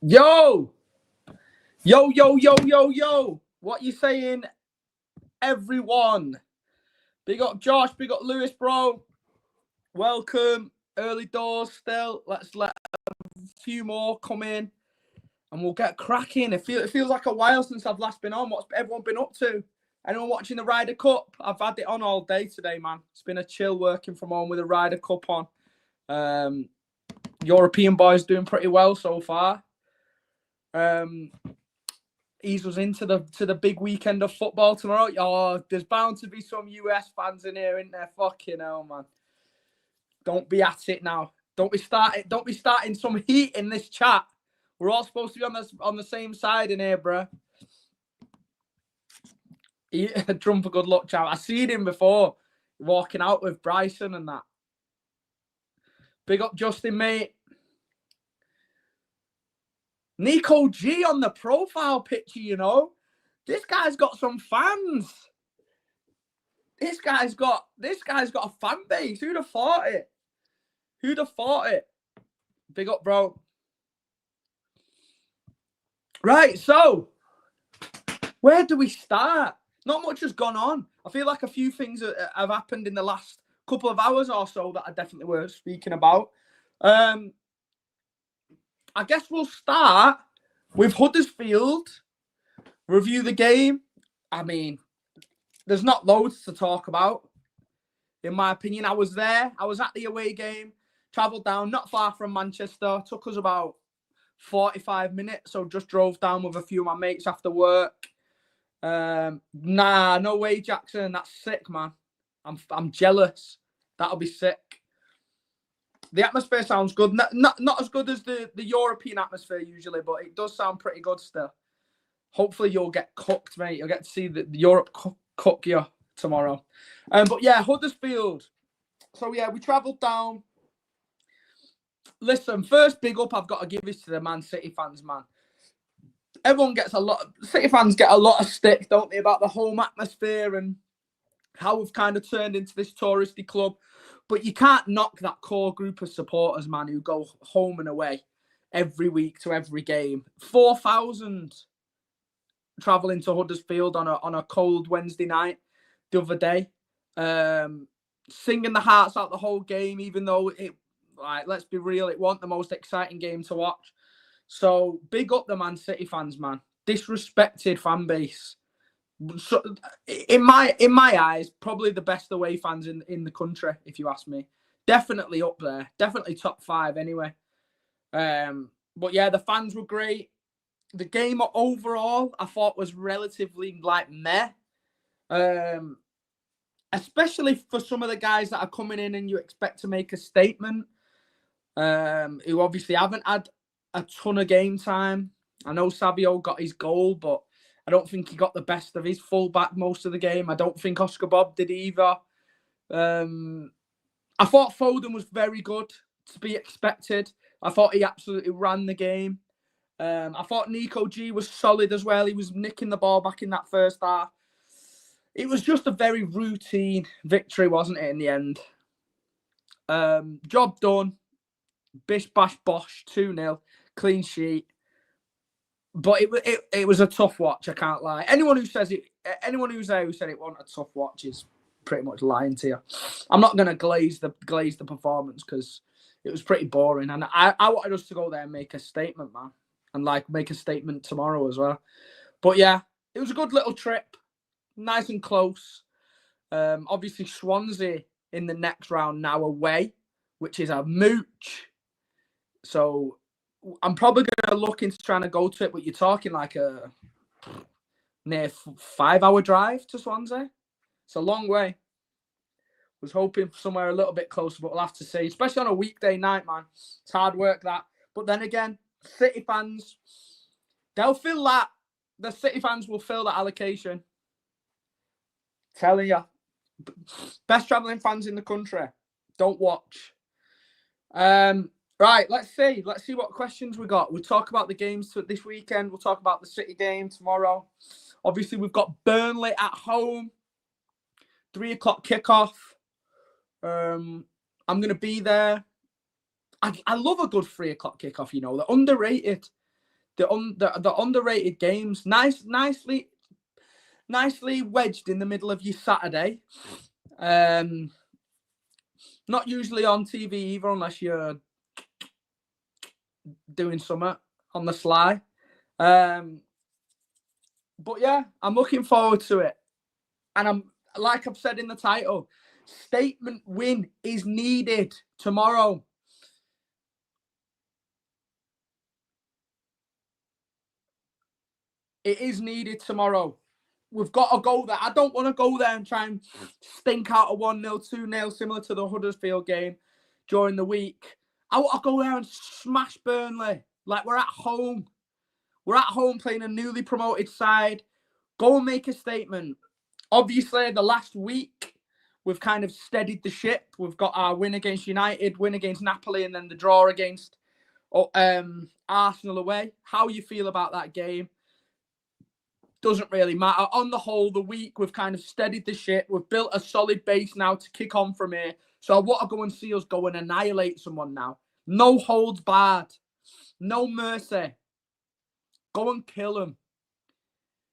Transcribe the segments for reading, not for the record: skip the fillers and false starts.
Yo! Yo, yo, yo, yo, yo! What you saying, everyone? Big up Josh, big up Lewis, bro. Welcome. Early doors still. Let's let a few more come in and we'll get cracking. It feels like a while since I've last been on. What's everyone been up to? Anyone watching the Ryder Cup? I've had it on all day today, man. It's been a chill working from home with the Ryder Cup on. European boys doing pretty well so far. Ease us into the big weekend of football tomorrow. Oh, there's bound to be some US fans in here, isn't there? Fucking hell, man. Don't be at it now. Don't be starting some heat in this chat. We're all supposed to be on the same side in here, bro. Drum for good luck, chat. I seen him before walking out with Bryson and that. Big up Justin, mate. Nico G on the profile picture, you know. This guy's got some fans. This guy's got a fan base. Who'd have thought it? Who'd have thought it? Big up, bro. Right, so where do we start? Not much has gone on. I feel like a few things have happened in the last couple of hours or so that are definitely worth speaking about. I guess we'll start with Huddersfield. Review the game. I mean, there's not loads to talk about, in my opinion. I was there. I was at the away game. Travelled down, not far from Manchester. Took us about 45 minutes. So just drove down with a few of my mates after work. Nah, no way, Jackson. That's sick, man. I'm jealous. That'll be sick. The atmosphere sounds good. Not as good as the European atmosphere usually, but it does sound pretty good still. Hopefully you'll get cooked, mate. You'll get to see the Europe cook you tomorrow. But yeah, Huddersfield. So yeah, we travelled down. Listen, first big up I've got to give is to the Man City fans, man. Everyone gets City fans get a lot of stick, don't they, about the home atmosphere and how we've kind of turned into this touristy club. But you can't knock that core group of supporters, man, who go home and away every week to every game. 4,000 travelling to Huddersfield on a cold Wednesday night the other day. Singing the hearts out the whole game, even though let's be real, it wasn't the most exciting game to watch. So big up the Man City fans, man. Disrespected fan base. So, in my eyes, probably the best away fans in the country, if you ask me. Definitely up there. Definitely top 5 anyway. But yeah, the fans were great. The game overall, I thought was relatively meh. Especially for some of the guys that are coming in and you expect to make a statement. Who obviously haven't had a ton of game time. I know Savio got his goal, but I don't think he got the best of his fullback most of the game. I don't think Oscar Bob did either. I thought Foden was very good, to be expected. I thought he absolutely ran the game. I thought Nico G was solid as well. He was nicking the ball back in that first half. It was just a very routine victory, wasn't it, in the end? Job done. Bish, bash, bosh, 2-0. Clean sheet. But it was a tough watch, I can't lie. Anyone who's there who said it wasn't a tough watch is pretty much lying to you. I'm not going to glaze the performance because it was pretty boring. And I wanted us to go there and make a statement, man. And make a statement tomorrow as well. But yeah, it was a good little trip. Nice and close. Obviously, Swansea in the next round now away, which is a mooch. So I'm probably going to look into trying to go to it, but you're talking like a near 5-hour drive to Swansea. It's a long way. Was hoping for somewhere a little bit closer, but we'll have to see. Especially on a weekday night, man. It's hard work, that. But then again, City fans, they'll fill that. The City fans will fill that allocation. Telling you. Best travelling fans in the country. Don't watch. Right, let's see. Let's see what questions we got. We'll talk about the games this weekend. We'll talk about the City game tomorrow. Obviously, we've got Burnley at home. 3:00 kickoff. I'm going to be there. I love a good 3:00 kickoff, you know. They're underrated. the underrated games. Nicely wedged in the middle of your Saturday. Not usually on TV either, unless you're doing something on the sly. But yeah, I'm looking forward to it. And I'm, like I've said in the title, statement win is needed tomorrow. It is needed tomorrow. We've got to go there. I don't want to go there and try and stink out a 1-0, 2-0, similar to the Huddersfield game during the week. I want to go there and smash Burnley. Like, we're at home. We're at home playing a newly promoted side. Go and make a statement. Obviously, the last week, we've kind of steadied the ship. We've got our win against United, win against Napoli, and then the draw against Arsenal away. How you feel about that game doesn't really matter. On the whole, the week, we've kind of steadied the ship. We've built a solid base now to kick on from here. So I want to go and see us go and annihilate someone now. No holds barred. No mercy. Go and kill him.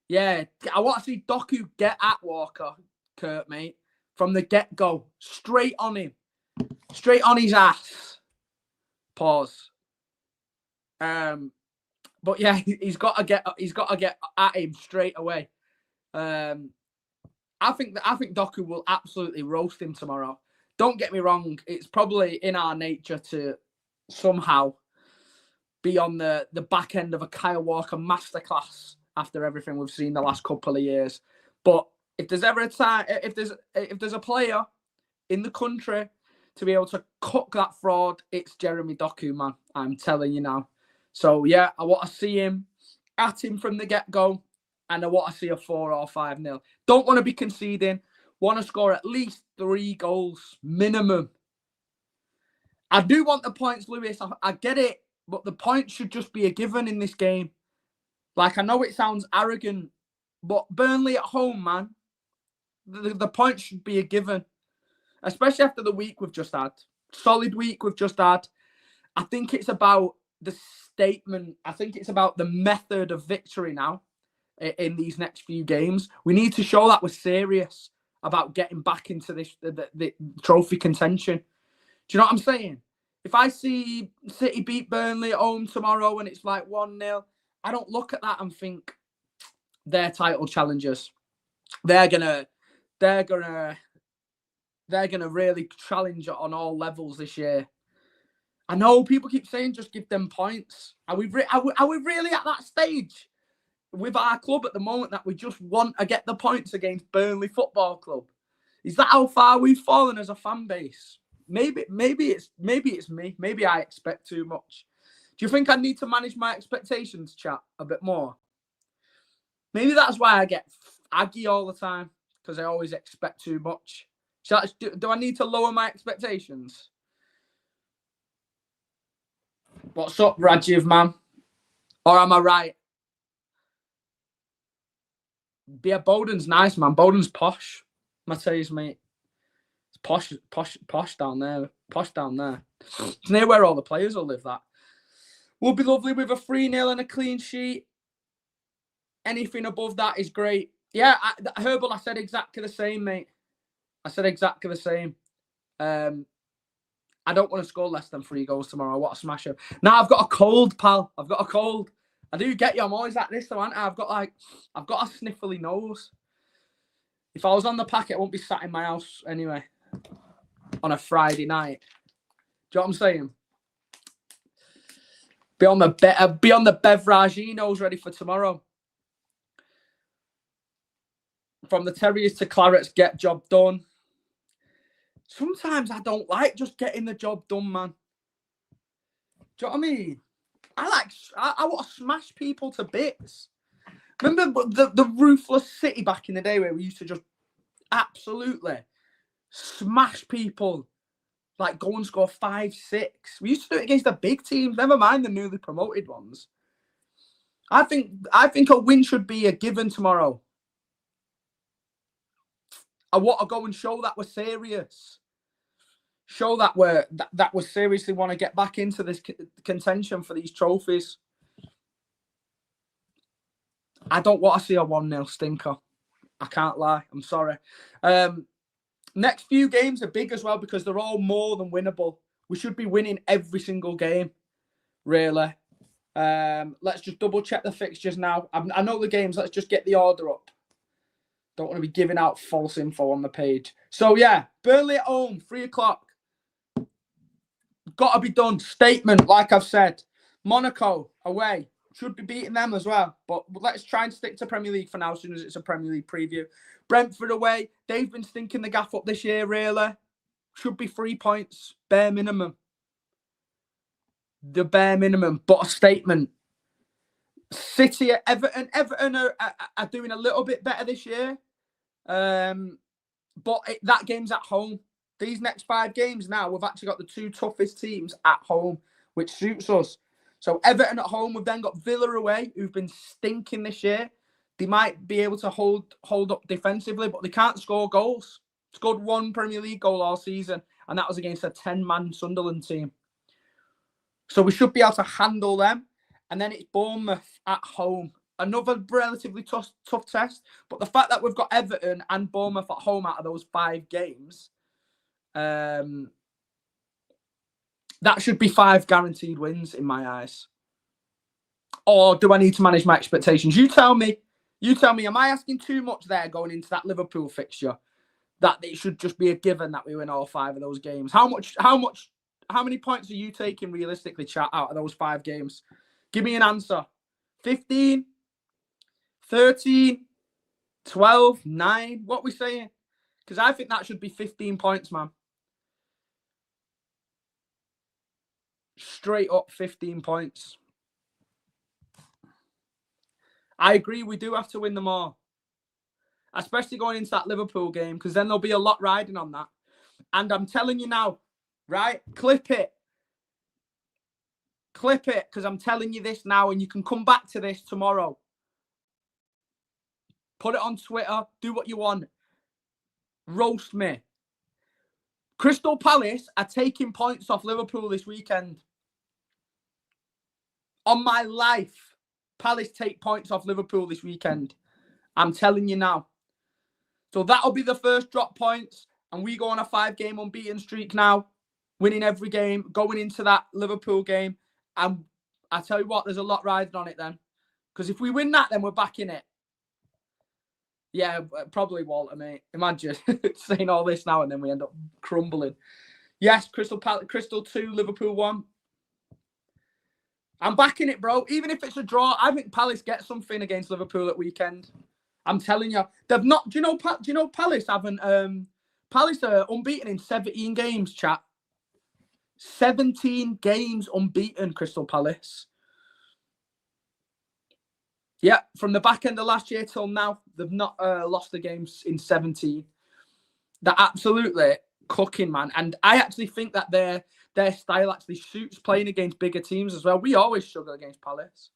Yeah, I want to see Doku get at Walker, Kurt, mate, from the get-go. Straight on him. Straight on his ass. Pause. But yeah, he's got to get at him straight away. I think Doku will absolutely roast him tomorrow. Don't get me wrong, it's probably in our nature to somehow be on the back end of a Kyle Walker masterclass after everything we've seen the last couple of years. But if there's ever a time, if there's a player in the country to be able to cook that fraud, it's Jeremy Doku, man. I'm telling you now. So yeah, I want to see him at him from the get-go, and I want to see a 4 or 5-0. Don't want to be conceding. Want to score at least 3 goals minimum. I do want the points, Lewis. I get it, but the points should just be a given in this game. Like, I know it sounds arrogant, but Burnley at home, man, the points should be a given, especially after the week we've just had. Solid week we've just had. I think it's about the statement. I think it's about the method of victory now in these next few games. We need to show that we're serious about getting back into this the trophy contention. Do you know what I'm saying? If I see City beat Burnley at home tomorrow and it's like 1-0, I don't look at that and think they're title challengers. They're gonna really challenge it on all levels this year. I know people keep saying just give them points. Are we really at that stage with our club at the moment that we just want to get the points against Burnley Football Club? Is that how far we've fallen as a fan base? Maybe it's me. Maybe I expect too much. Do you think I need to manage my expectations, chat, a bit more? Maybe that's why I get aggy all the time, because I always expect too much. Do I need to lower my expectations? What's up, Rajiv, man? Or am I right? Yeah, Bowden's nice, man. Bowden's posh. Mateus, mate. It's posh down there. Posh down there. It's near where all the players will live, that. Would be lovely with a 3-0 and a clean sheet. Anything above that is great. Yeah, Herbal, I said exactly the same, mate. I said exactly the same. I don't want to score less than 3 goals tomorrow. I want to smash him. Now I've got a cold, pal. I've got a cold. I do get you. I'm always like this, though, aren't I? I've got a sniffly nose. If I was on the packet, I wouldn't be sat in my house anyway on a Friday night. Do you know what I'm saying? Be on the beveraginos ready for tomorrow. From the Terriers to Clarets, get job done. Sometimes I don't like just getting the job done, man. Do you know what I mean? I want to smash people to bits. Remember the ruthless City back in the day where we used to just absolutely smash people, like go and score 5-6. We used to do it against the big teams, never mind the newly promoted ones. I think a win should be a given tomorrow. I want to go and show that we're serious. Show that we seriously want to get back into this contention for these trophies. I don't want to see a 1-0 stinker. I can't lie. I'm sorry. Next few games are big as well because they're all more than winnable. We should be winning every single game, really. Let's just double check the fixtures now. I know the games. Let's just get the order up. Don't want to be giving out false info on the page. So, yeah, Burnley at home, 3 o'clock. Got to be done. Statement, like I've said. Monaco away. Should be beating them as well. But let's try and stick to Premier League for now as soon as it's a Premier League preview. Brentford away. They've been stinking the gaff up this year, really. Should be 3 points. Bare minimum. The bare minimum. But a statement. City at Everton. Everton are doing a little bit better this year. But that game's at home. These next 5 games now, we've actually got the 2 toughest teams at home, which suits us. So Everton at home, we've then got Villa away, who've been stinking this year. They might be able to hold up defensively, but they can't score goals. Scored 1 Premier League goal all season, and that was against a 10-man Sunderland team. So we should be able to handle them. And then it's Bournemouth at home. Another relatively tough test. But the fact that we've got Everton and Bournemouth at home out of those 5 games, that should be 5 guaranteed wins in my eyes. Or do I need to manage my expectations? You tell me. Am I asking too much there going into that Liverpool fixture? That it should just be a given that we win all 5 of those games. How many points are you taking realistically, chat, out of those 5 games? Give me an answer. 15, 13, 12, 9. What are we saying? Because I think that should be 15 points, man. Straight up 15 points. I agree, we do have to win them all. Especially going into that Liverpool game, because then there'll be a lot riding on that. And I'm telling you now, right? Clip it, because I'm telling you this now, and you can come back to this tomorrow. Put it on Twitter, do what you want. Roast me. Crystal Palace are taking points off Liverpool this weekend. On my life, Palace take points off Liverpool this weekend. I'm telling you now. So that'll be the first drop points. And we go on a 5-game unbeaten streak now. Winning every game. Going into that Liverpool game. And I tell you what, there's a lot riding on it then. Because if we win that, then we're back in it. Yeah, probably Walter, mate. Imagine saying all this now and then we end up crumbling. Yes, Crystal 2, Liverpool 1. I'm backing it, bro. Even if it's a draw, I think Palace get something against Liverpool at weekend. I'm telling you, they've not. Do you know Palace haven't? Palace are unbeaten in 17 games, chat. 17 games unbeaten, Crystal Palace. Yeah, from the back end of last year till now, they've not lost the games in 17. They're absolutely cooking, man. And I actually think that their style actually suits playing against bigger teams as well. We always struggle against Palace.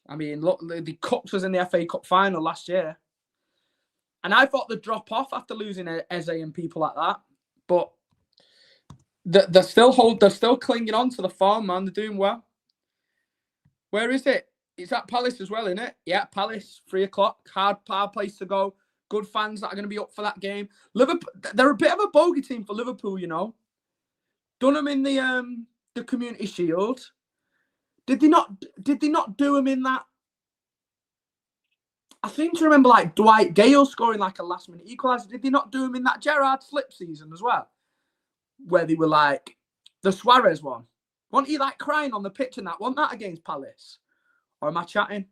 I mean, look, the Cups was in the FA Cup final last year. And I thought they'd drop off after losing Eze and people like that. But they're still clinging on to the form, man. They're doing well. Where is it? It's at Palace as well, isn't it? Yeah, Palace, 3 o'clock. Hard place to go. Good fans that are going to be up for that game. Liverpool, they're a bit of a bogey team for Liverpool, you know. Done them in the Community Shield. Did they not do them in that? I seem to remember like Dwight Gale scoring like a last minute equaliser. Did they not do them in that Gerrard slip season as well? Where they were like the Suarez one. Wasn't he like crying on the pitch in that? Wasn't that against Palace? Or am I chatting?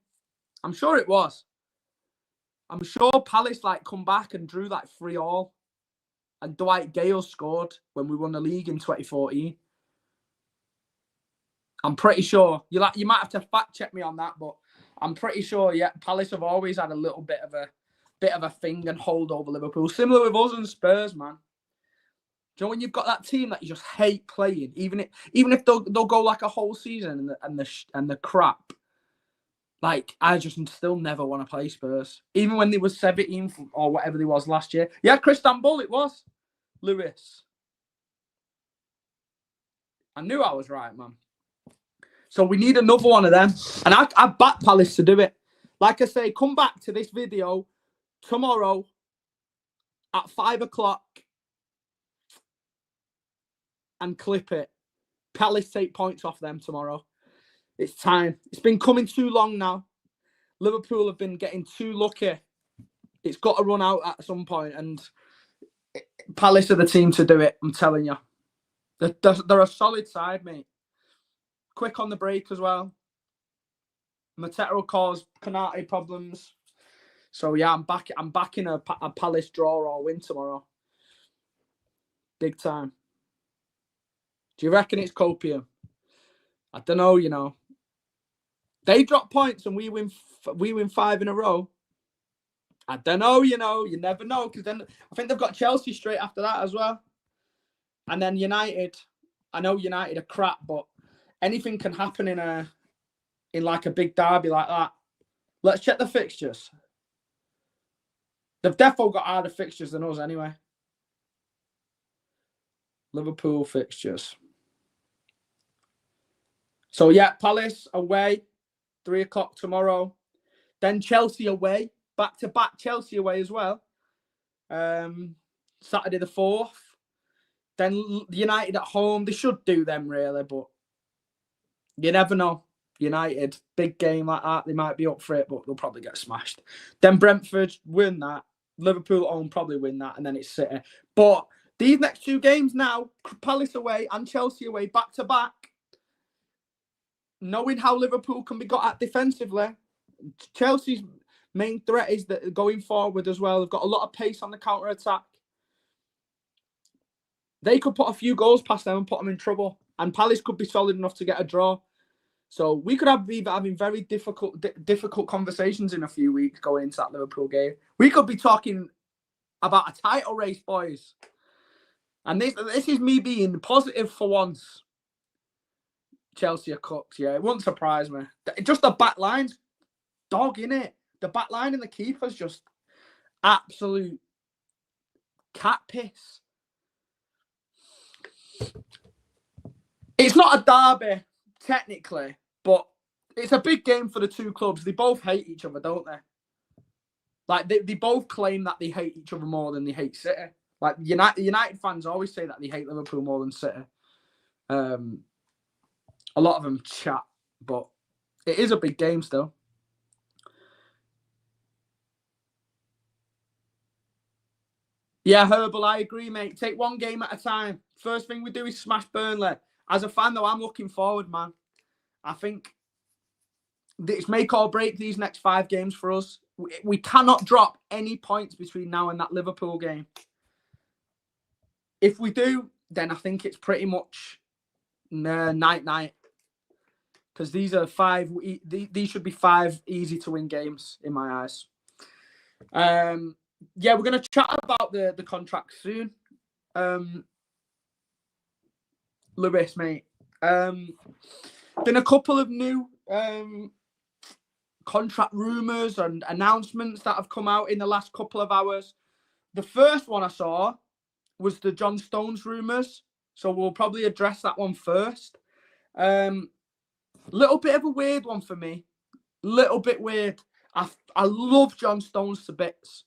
I'm sure it was. I'm sure Palace like come back and drew like 3-3. And Dwight Gale scored when we won the league in 2014. I'm pretty sure. You might have to fact check me on that, but I'm pretty sure. Yeah, Palace have always had a little bit of a thing and hold over Liverpool. Similar with us and Spurs, man. Do you know when you've got that team that you just hate playing, even if they'll go like a whole season and the crap. Like, I just still never want to play Spurs. Even when they were 17th or whatever they was last year. Yeah, Istanbul, it was. Lewis. I knew I was right, man. So we need another one of them. And I back Palace to do it. Like I say, come back to this video tomorrow at 5 o'clock and clip it. Palace take points off them tomorrow. It's time. It's been coming too long now. Liverpool have been getting too lucky. It's got to run out at some point, and Palace are the team to do it, I'm telling you. They're a solid side, mate. Quick on the break as well. Mateta will cause Konate problems. So, yeah, I'm back in a Palace draw or win tomorrow. Big time. Do you reckon it's copium? I don't know, you know. They drop points and we win 5 in a row. I don't know, you know. You never know, because then I think they've got Chelsea straight after that as well. And then United. I know United are crap, but anything can happen in like a big derby like that. Let's check the fixtures. They've definitely got harder fixtures than us anyway. Liverpool fixtures. So, yeah, Palace away, 3 o'clock tomorrow. Then Chelsea away, back-to-back Chelsea away as well. Saturday the 4th. Then United at home. They should do them, really, but you never know. United, big game like that, they might be up for it, but they'll probably get smashed. Then Brentford win that. Liverpool at home probably win that, and then it's City. But these next 2 games now, Palace away and Chelsea away, back-to-back, knowing how Liverpool can be got at defensively, Chelsea's main threat is that going forward as well. They've got a lot of pace on the counter-attack. They could put a few goals past them and put them in trouble. And Palace could be solid enough to get a draw. So we could be having very difficult conversations in a few weeks going into that Liverpool game. We could be talking about a title race, boys. And this is me being positive for once. Chelsea are cooked, yeah. It wouldn't surprise me. Just the back line's dog, innit? The back line and the keeper's just absolute cat piss. It's not a derby, technically, but it's a big game for the 2 clubs. They both hate each other, don't they? Like, they both claim that they hate each other more than they hate City. Like, United fans always say that they hate Liverpool more than City. A lot of them chat, but it is a big game still. Yeah, Herbal, I agree, mate. Take one game at a time. First thing we do is smash Burnley. As a fan, though, I'm looking forward, man. I think it's make or break these next 5 games for us. We cannot drop any points between now and that Liverpool game. If we do, then I think it's pretty much night-night. Because these are 5. These should be 5 easy to win games in my eyes. Yeah, we're going to chat about the contract soon. Lewis, mate. Been a couple of new contract rumours and announcements that have come out in the last couple of hours. The first one I saw was the John Stones rumours. So we'll probably address that one first. Little bit of a weird one for me. Little bit weird. I love John Stones to bits.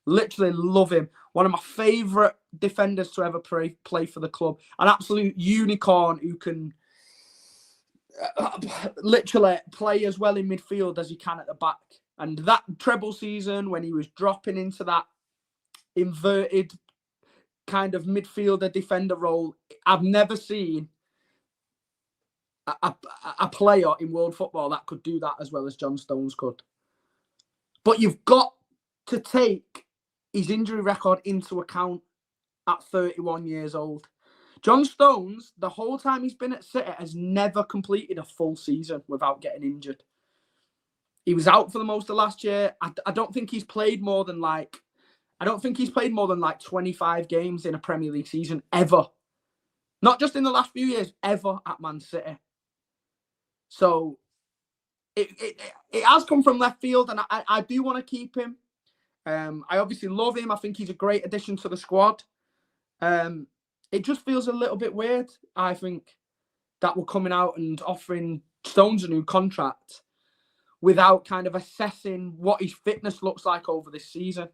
Literally love him. One of my favourite defenders to ever play for the club. An absolute unicorn who can literally play as well in midfield as he can at the back. And that treble season when he was dropping into that inverted kind of midfielder defender role, I've never seen a player in world football that could do that as well as John Stones could. But you've got to take his injury record into account at 31 years old. John Stones, the whole time he's been at City, has never completed a full season without getting injured. He was out for the most of last year. I don't think he's played more than like 25 games in a Premier League season ever. Not just in the last few years, ever at Man City. So it has come from left field, and I do want to keep him. I obviously love him. I think he's a great addition to the squad. It just feels a little bit weird, I think, that we're coming out and offering Stones a new contract without kind of assessing what his fitness looks like over this season.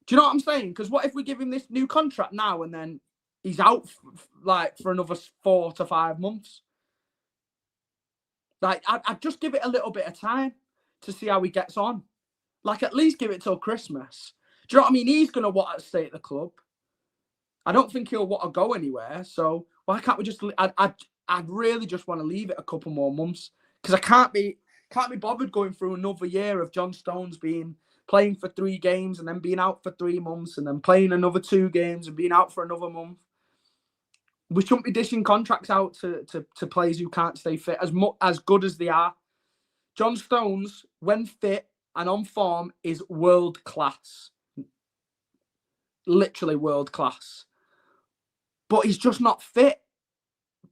Do you know what I'm saying? Because what if we give him this new contract now and then he's out for another 4 to 5 months? Like, I'd just give it a little bit of time to see how he gets on. Like, at least give it till Christmas. Do you know what I mean? He's going to want to stay at the club. I don't think he'll want to go anywhere. So why can't we just... I'd really just want to leave it a couple more months, because I can't be bothered going through another year of John Stones playing for 3 games and then being out for 3 months and then playing another 2 games and being out for another month. We shouldn't be dishing contracts out to players who can't stay fit as good as they are. John Stones, when fit and on form, is world class. Literally world class. But he's just not fit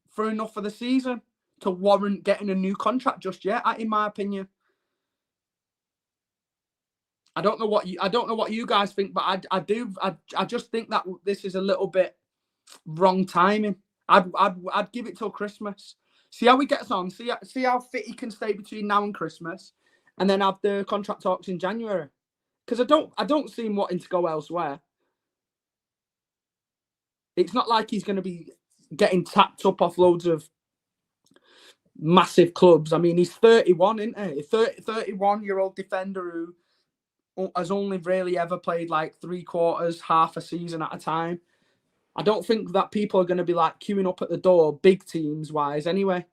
for enough of the season to warrant getting a new contract just yet, in my opinion. I don't know what you guys think, but I just think that this is a little bit wrong timing. I'd give it till Christmas. See how he gets on. See how fit he can stay between now and Christmas, and then have the contract talks in January. Because I don't see him wanting to go elsewhere. It's not like he's going to be getting tapped up off loads of massive clubs. I mean, he's 31, isn't he? A 31-year-old defender who has only really ever played like 3/4, half a season at a time. I don't think that people are going to be like queuing up at the door, big teams wise anyway.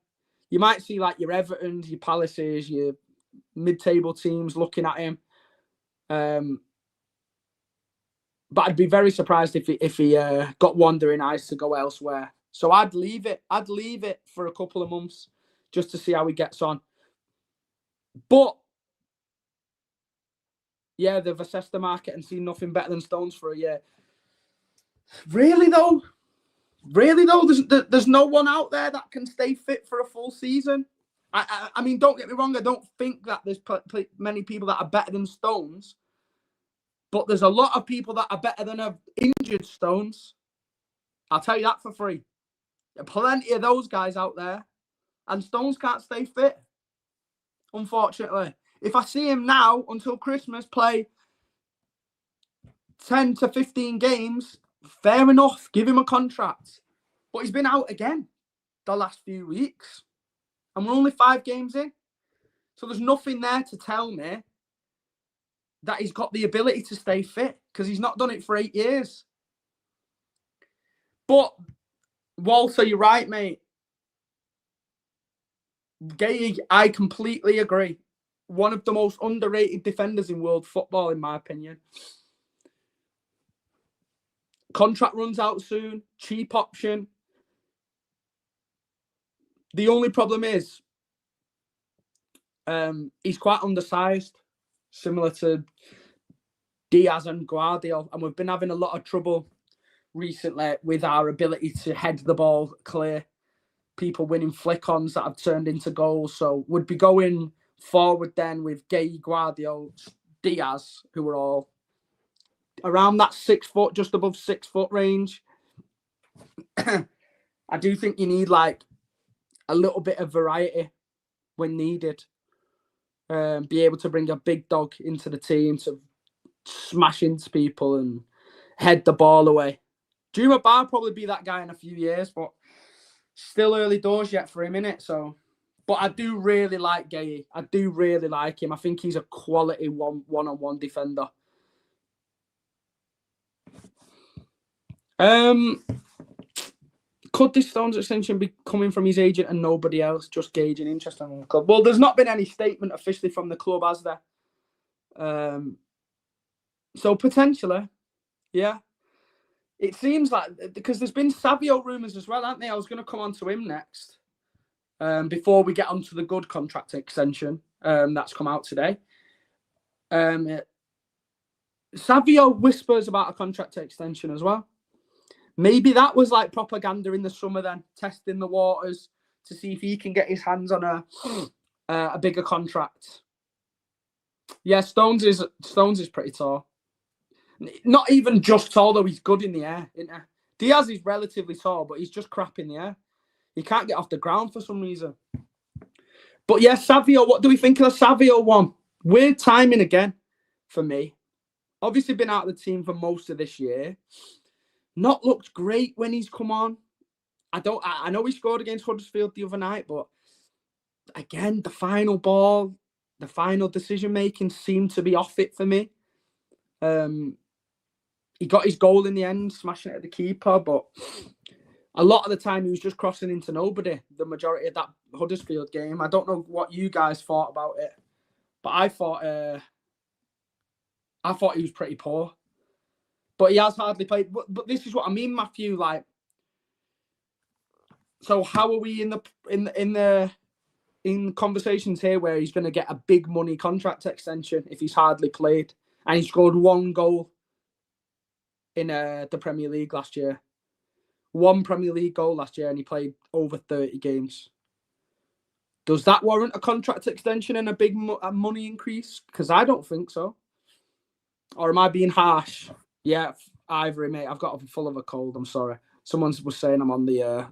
You might see like your Evertons, your Palaces, your mid-table teams looking at him. But I'd be very surprised if he got wandering eyes to go elsewhere. So I'd leave it. I'd leave it for a couple of months just to see how he gets on. But yeah, they've assessed the market and seen nothing better than Stones for a year. Really though? There's no one out there that can stay fit for a full season. I mean, don't get me wrong. I don't think that there's many people that are better than Stones. But there's a lot of people that are better than have injured Stones. I'll tell you that for free. There are plenty of those guys out there. And Stones can't stay fit, unfortunately. If I see him now until Christmas play 10 to 15 games, fair enough. Give him a contract. But he's been out again the last few weeks. And we're only 5 games in. So there's nothing there to tell me that he's got the ability to stay fit, because he's not done it for 8 years. But, Walter, you're right, mate. Gay, I completely agree. One of the most underrated defenders in world football, in my opinion. Contract runs out soon. Cheap option. The only problem is he's quite undersized, similar to Diaz and Guardiola. And we've been having a lot of trouble recently with our ability to head the ball clear. People winning flick-ons that have turned into goals. So would be going forward then with Gay, Guardiola, Diaz, who are all around that 6 foot, just above 6 foot range. I do think you need like a little bit of variety when needed. Be able to bring a big dog into the team to smash into people and head the ball away. Juma Bar probably be that guy in a few years, but still early doors yet for him, innit? So, but I do really like Gay. I do really like him. I think he's a quality one-on-one defender. Could this Stones extension be coming from his agent and nobody else, just gauging interest in the club? Well, there's not been any statement officially from the club, has there? So potentially, yeah. It seems like, because there's been Savio rumours as well, haven't they? I was going to come on to him next, before we get onto the good contract extension that's come out today. Savio whispers about a contract extension as well. Maybe that was like propaganda in the summer then, testing the waters to see if he can get his hands on a bigger contract. Yeah, Stones is pretty tall. Not even just tall, though. He's good in the air, isn't he? Diaz is relatively tall, but he's just crap in the air. He can't get off the ground for some reason. But yeah, Savio, what do we think of the Savio one? Weird timing again for me. Obviously been out of the team for most of this year. Not looked great when he's come on. I know he scored against Huddersfield the other night, but again, the final ball, the final decision making seemed to be off it for me. He got his goal in the end, smashing it at the keeper, but a lot of the time he was just crossing into nobody. The majority of that Huddersfield game. I don't know what you guys thought about it, but I thought he was pretty poor. But he has hardly played. But this is what I mean, Matthew. Like, so how are we in conversations here where he's going to get a big money contract extension if he's hardly played and he scored one goal in the Premier League last year? One Premier League goal last year and he played over 30 games. Does that warrant a contract extension and a big money increase? Because I don't think so. Or am I being harsh? Yeah, Ivory, mate, I've got full of a cold. I'm sorry. Someone was saying I'm on the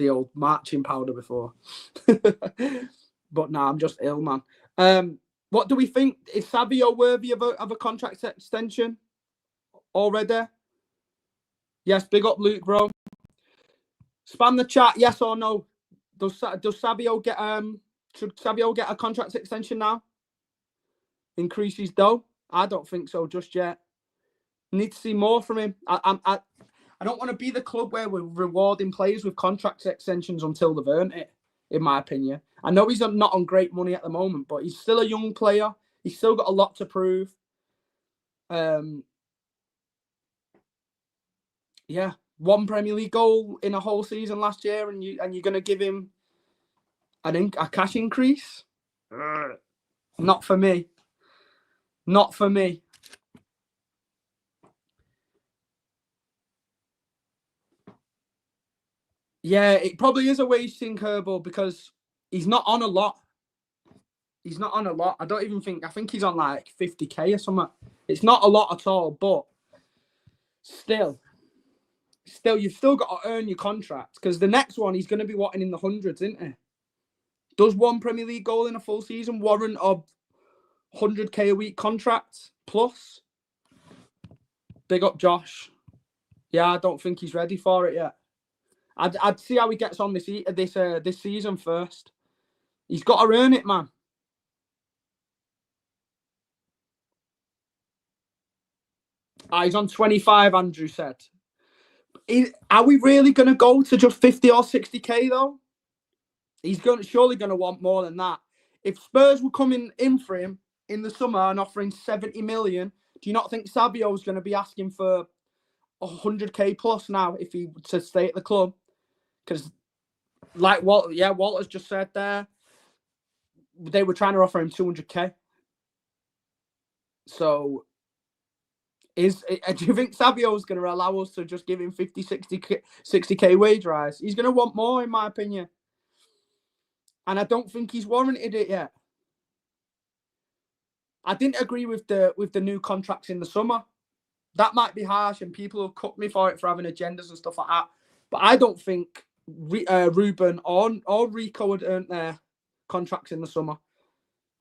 old marching powder before. But nah, I'm just ill, man. What do we think? Is Savio worthy of a contract extension already? Yes, big up Luke, bro. Spam the chat, yes or no. Does Savio get should Savio get a contract extension now? Increase his dough? I don't think so just yet. Need to see more from him. I don't want to be the club where we're rewarding players with contract extensions until they've earned it, in my opinion. I know he's not on great money at the moment, but he's still a young player. He's still got a lot to prove. Yeah, one Premier League goal in a whole season last year, and you're going to give him a cash increase? Not for me. Not for me. Yeah, it probably is a wasting Kerbal because he's not on a lot. He's not on a lot. I think he's on like 50k or something. It's not a lot at all, but still, you've still got to earn your contract because the next one he's going to be wanting in the hundreds, isn't he? Does one Premier League goal in a full season warrant a 100k a week contract plus? Big up Josh. Yeah, I don't think he's ready for it yet. I'd see how he gets on this season first. He's got to earn it, man. He's on 25, Andrew said. Are we really going to go to just 50 or 60k, though? He's surely going to want more than that. If Spurs were coming in for him in the summer and offering 70 million, do you not think Savio's going to be asking for 100k plus now if he to stay at the club? Because, like Walter's just said there, they were trying to offer him 200k. So, do you think Savio's going to allow us to just give him 50, 60k wage rise? He's going to want more, in my opinion. And I don't think he's warranted it yet. I didn't agree with the new contracts in the summer. That might be harsh, and people will cut me for it for having agendas and stuff like that. But I don't think Ruben or Rico had earned their contracts in the summer.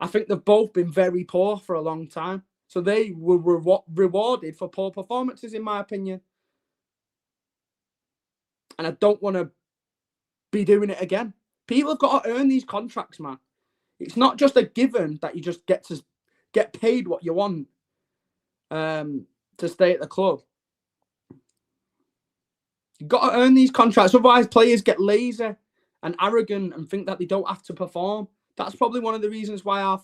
I think they've both been very poor for a long time. So they were rewarded for poor performances, in my opinion. And I don't want to be doing it again. People have got to earn these contracts, man. It's not just a given that you just get paid what you want to stay at the club. You've got to earn these contracts. Otherwise, players get lazy and arrogant and think that they don't have to perform. That's probably one of the reasons why our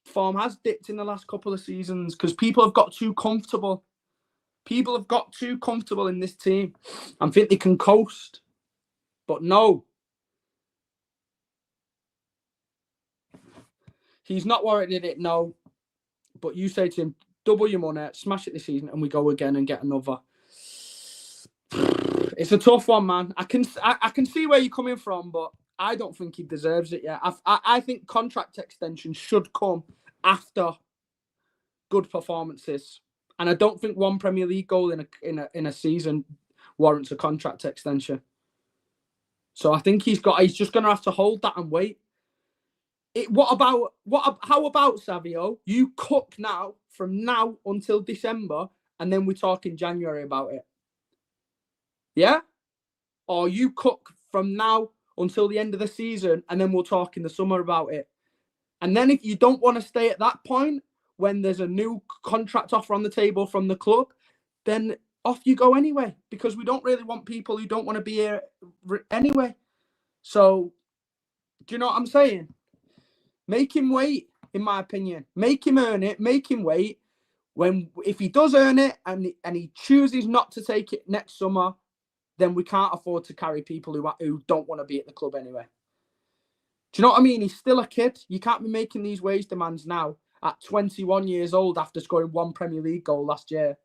form has dipped in the last couple of seasons, because people have got too comfortable. People have got too comfortable in this team and think they can coast. But no. He's not warranted it, no. But you say to him, double your money, smash it this season, and we go again and get another. It's a tough one, man. I can see where you're coming from, but I don't think he deserves it yet. I think contract extension should come after good performances, and I don't think one Premier League goal in a season warrants a contract extension. So I think he's just going to have to hold that and wait. How about Savio? You cook now from now until December, and then we talk in January about it. Yeah? Or you cook from now until the end of the season, and then we'll talk in the summer about it. And then if you don't want to stay at that point, when there's a new contract offer on the table from the club, then off you go anyway, because we don't really want people who don't want to be here anyway. So, do you know what I'm saying? Make him wait, in my opinion. Make him earn it. Make him wait. If he does earn it and he chooses not to take it next summer, then we can't afford to carry people who don't want to be at the club anyway. Do you know what I mean? He's still a kid. You can't be making these wage demands now at 21 years old after scoring 1 Premier League goal last year.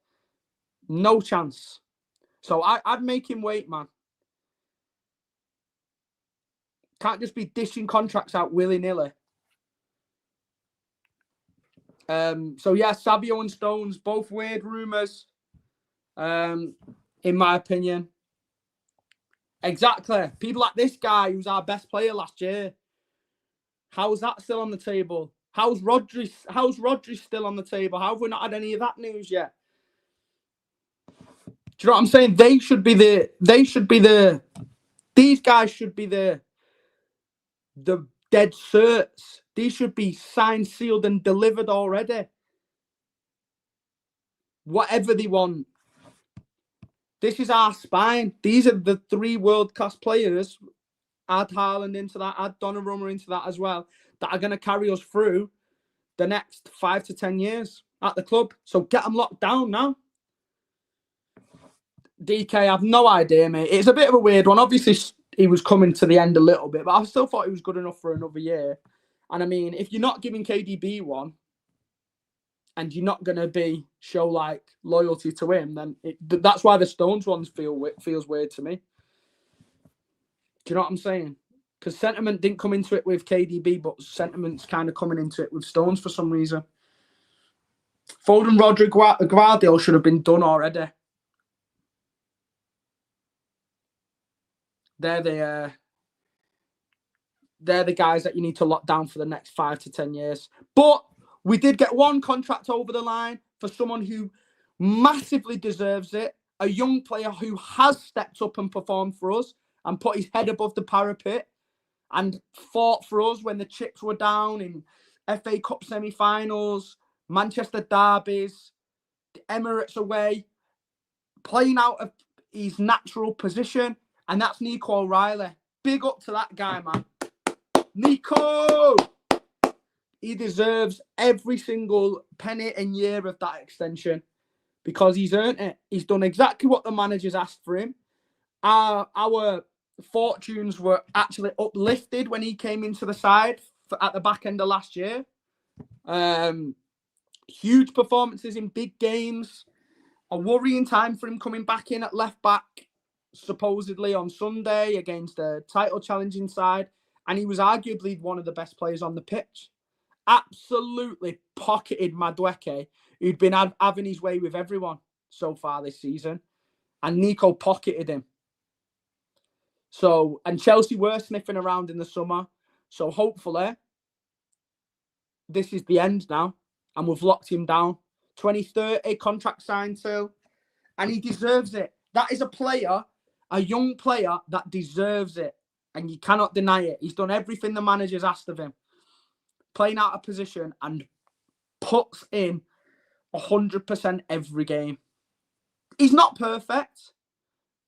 No chance. So I'd make him wait, man. Can't just be dishing contracts out willy-nilly. So yeah, Savio and Stones, both weird rumours, in my opinion. Exactly. People like this guy who's our best player last year. How's that still on the table? How's Rodri still on the table? How have we not had any of that news yet? Do you know what I'm saying? These guys should be the dead certs. These should be signed, sealed, and delivered already. Whatever they want. This is our spine. These are the 3 world-class players. Add Haaland into that, add Donnarumma into that as well, that are going to carry us through the next 5 to 10 years at the club. So get them locked down now. DK, I have no idea, mate. It's a bit of a weird one. Obviously, he was coming to the end a little bit, but I still thought he was good enough for another year. And I mean, if you're not giving KDB one, and you're not going to show like loyalty to him, then that's why the Stones ones feels weird to me. Do you know what I'm saying? Because sentiment didn't come into it with KDB, but sentiment's kind of coming into it with Stones for some reason. Foden, Rodri, Guardiola should have been done already. They're the guys that you need to lock down for the next 5 to 10 years. But we did get one contract over the line for someone who massively deserves it. A young player who has stepped up and performed for us and put his head above the parapet and fought for us when the chips were down in FA Cup semi-finals, Manchester derbies, the Emirates away, playing out of his natural position, and that's Nico O'Reilly. Big up to that guy, man. Nico! He deserves every single penny and year of that extension because he's earned it. He's done exactly what the managers asked for him. Our fortunes were actually uplifted when he came into the side at the back end of last year. Huge performances in big games. A worrying time for him coming back in at left back, supposedly on Sunday against a title challenging side. And he was arguably one of the best players on the pitch. Absolutely pocketed Madueke, who'd been having his way with everyone so far this season. And Nico pocketed him. So, and Chelsea were sniffing around in the summer. So hopefully, this is the end now. And we've locked him down. 2030 contract signed till. And he deserves it. That is a player, a young player that deserves it. And you cannot deny it. He's done everything the manager's asked of him. Playing out of position and puts in 100% every game. He's not perfect.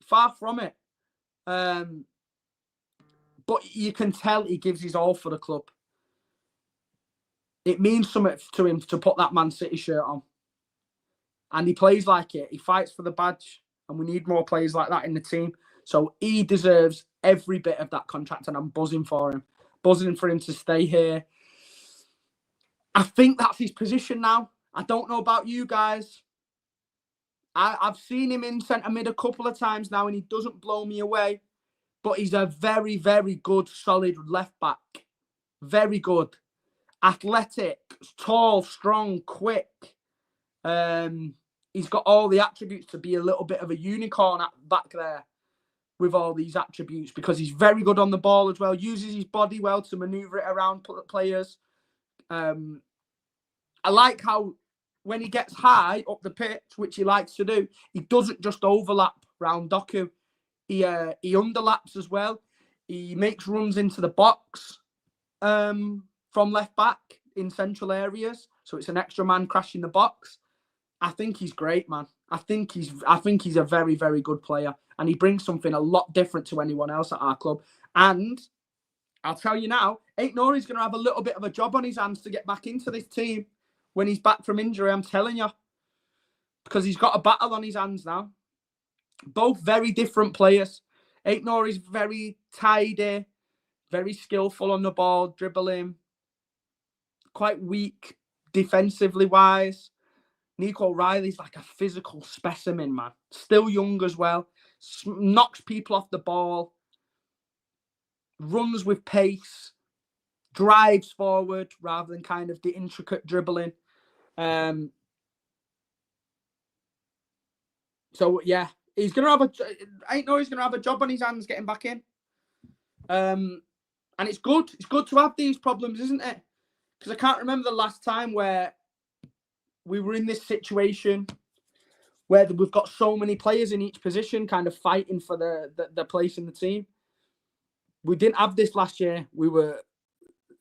Far from it. But you can tell he gives his all for the club. It means something to him to put that Man City shirt on. And he plays like it. He fights for the badge. And we need more players like that in the team. So he deserves every bit of that contract. And I'm buzzing for him. Buzzing for him to stay here. I think that's his position now. I don't know about you guys. I've seen him in centre mid a couple of times now and he doesn't blow me away. But he's a very, very good, solid left back. Very good. Athletic, tall, strong, quick. He's got all the attributes to be a little bit of a unicorn back there. with all these attributes because he's very good on the ball as well, uses his body well to maneuver it around players. I like how when he gets high up the pitch, which he likes to do, he doesn't just overlap round Doku. He underlaps as well. He makes runs into the box from left back in central areas, so it's an extra man crashing the box. I think he's great, man. I think he's a very, very good player, and he brings something a lot different to anyone else at our club. And I'll tell you now, Aït-Nouri's going to have a little bit of a job on his hands to get back into this team when he's back from injury, I'm telling you. Because he's got a battle on his hands now. Both very different players. Aït-Nouri's very tidy, very skillful on the ball, dribbling. Quite weak defensively wise. Nico O'Reilly's like a physical specimen, man. Still young as well. Knocks people off the ball. Runs with pace. Drives forward rather than kind of the intricate dribbling. So, yeah. He's going to have he's going to have a job on his hands getting back in. And it's good. It's good to have these problems, isn't it? Because I can't remember the last time where we were in this situation where we've got so many players in each position kind of fighting for the place in the team. We didn't have this last year. We were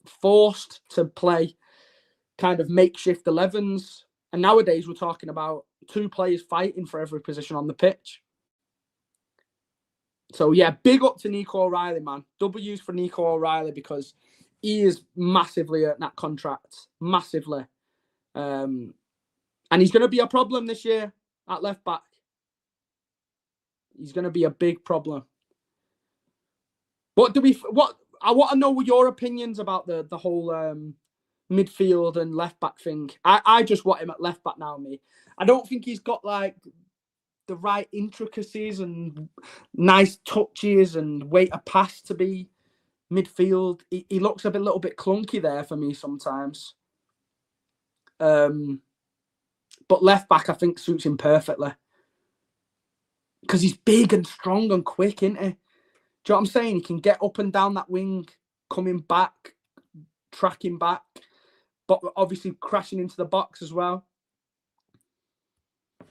forced to play kind of makeshift 11s. And nowadays we're talking about 2 players fighting for every position on the pitch. So, yeah, big up to Nico O'Reilly, man. W's for Nico O'Reilly because he is massively at that contract. Massively. And he's going to be a problem this year at left back. He's going to be a big problem. I want to know your opinions about the whole midfield and left back thing. I just want him at left back now, me. I don't think he's got like the right intricacies and nice touches and weight of pass to be midfield. He looks a little bit clunky there for me sometimes. But left back, I think, suits him perfectly. Because he's big and strong and quick, isn't he? Do you know what I'm saying? He can get up and down that wing, coming back, tracking back, but obviously crashing into the box as well.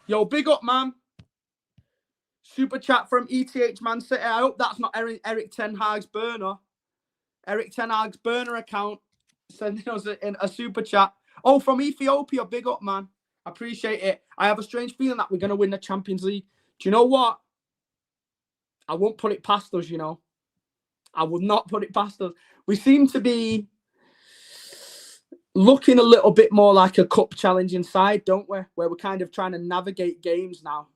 Yo, big up, man. Super chat from ETH Man City. I hope that's not Eric Ten Hag's burner. Eric Ten Hag's burner account sending us a super chat. Oh, from Ethiopia. Big up, man. Appreciate it. I have a strange feeling that we're going to win the Champions League. Do you know what? I won't put it past us, you know. I would not put it past us. We seem to be looking a little bit more like a cup challenging side, don't we? Where we're kind of trying to navigate games now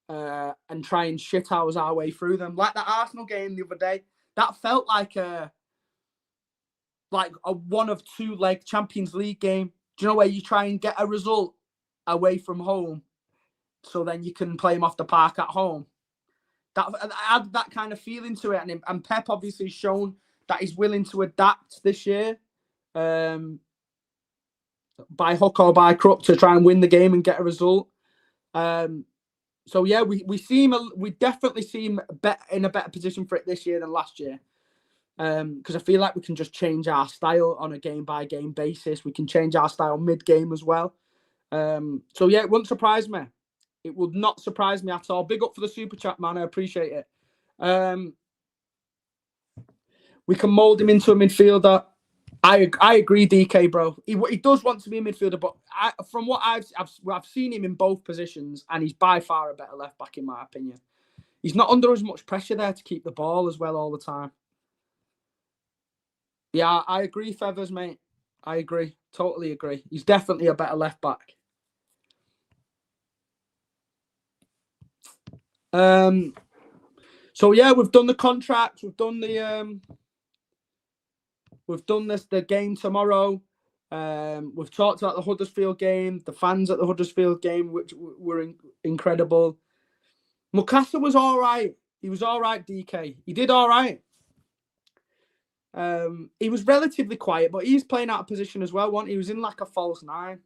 and try and shithouse our way through them. Like that Arsenal game the other day. That felt like a 1 of 2 leg Champions League game. Do you know where you try and get a result away from home so then you can play them off the park at home? That had that kind of feeling to it. And Pep obviously has shown that he's willing to adapt this year by hook or by crook to try and win the game and get a result. So, yeah, we definitely seem in a better position for it this year than last year. Because I feel like we can just change our style on a game-by-game basis. We can change our style mid-game as well. So, yeah, it wouldn't surprise me. It would not surprise me at all. Big up for the super chat, man. I appreciate it. We can mould him into a midfielder. I agree, DK, bro. He does want to be a midfielder, but from what I've seen him in both positions, and he's by far a better left back in my opinion. He's not under as much pressure there to keep the ball as well all the time. Yeah, I agree, Feathers, mate. I agree. Totally agree. He's definitely a better left back. So yeah, we've done the contract. We've done the game tomorrow. We've talked about the Huddersfield game, the fans at the Huddersfield game, which were incredible. Mukasa was all right. He was all right, DK. He did all right. He was relatively quiet, but he's playing out of position as well. He was in like a false 9.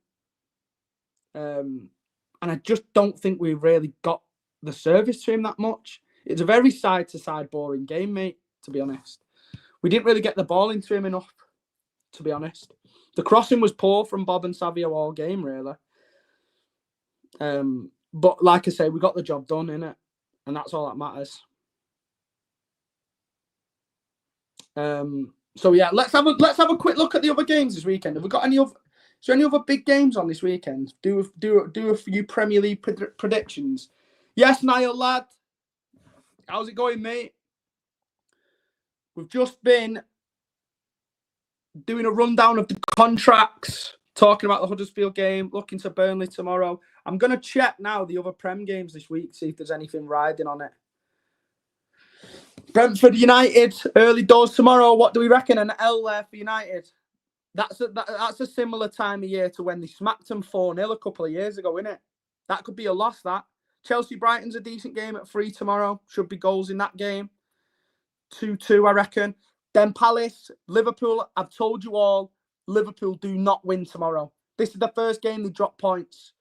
And I just don't think we really got the service to him that much. It's a very side-to-side boring game, mate, to be honest. We didn't really get the ball into him enough, to be honest. The crossing was poor from Bob and Savio all game, really. But like I say, we got the job done, innit? And that's all that matters. So yeah, let's have a quick look at the other games this weekend. Have we got any other? Is there any other big games on this weekend? Do a few Premier League predictions. Yes, Niall lad. How's it going, mate? We've just been doing a rundown of the contracts, talking about the Huddersfield game, looking to Burnley tomorrow. I'm going to check now the other Prem games this week, see if there's anything riding on it. Brentford United, early doors tomorrow. What do we reckon? An L there for United. That's a similar time of year to when they smacked them 4-0 a couple of years ago, isn't it? That could be a loss, that. Chelsea-Brighton's a decent game at 3 tomorrow. Should be goals in that game. 2-2, I reckon. Then Palace, Liverpool. I've told you all, Liverpool do not win tomorrow. This is the first game they drop points.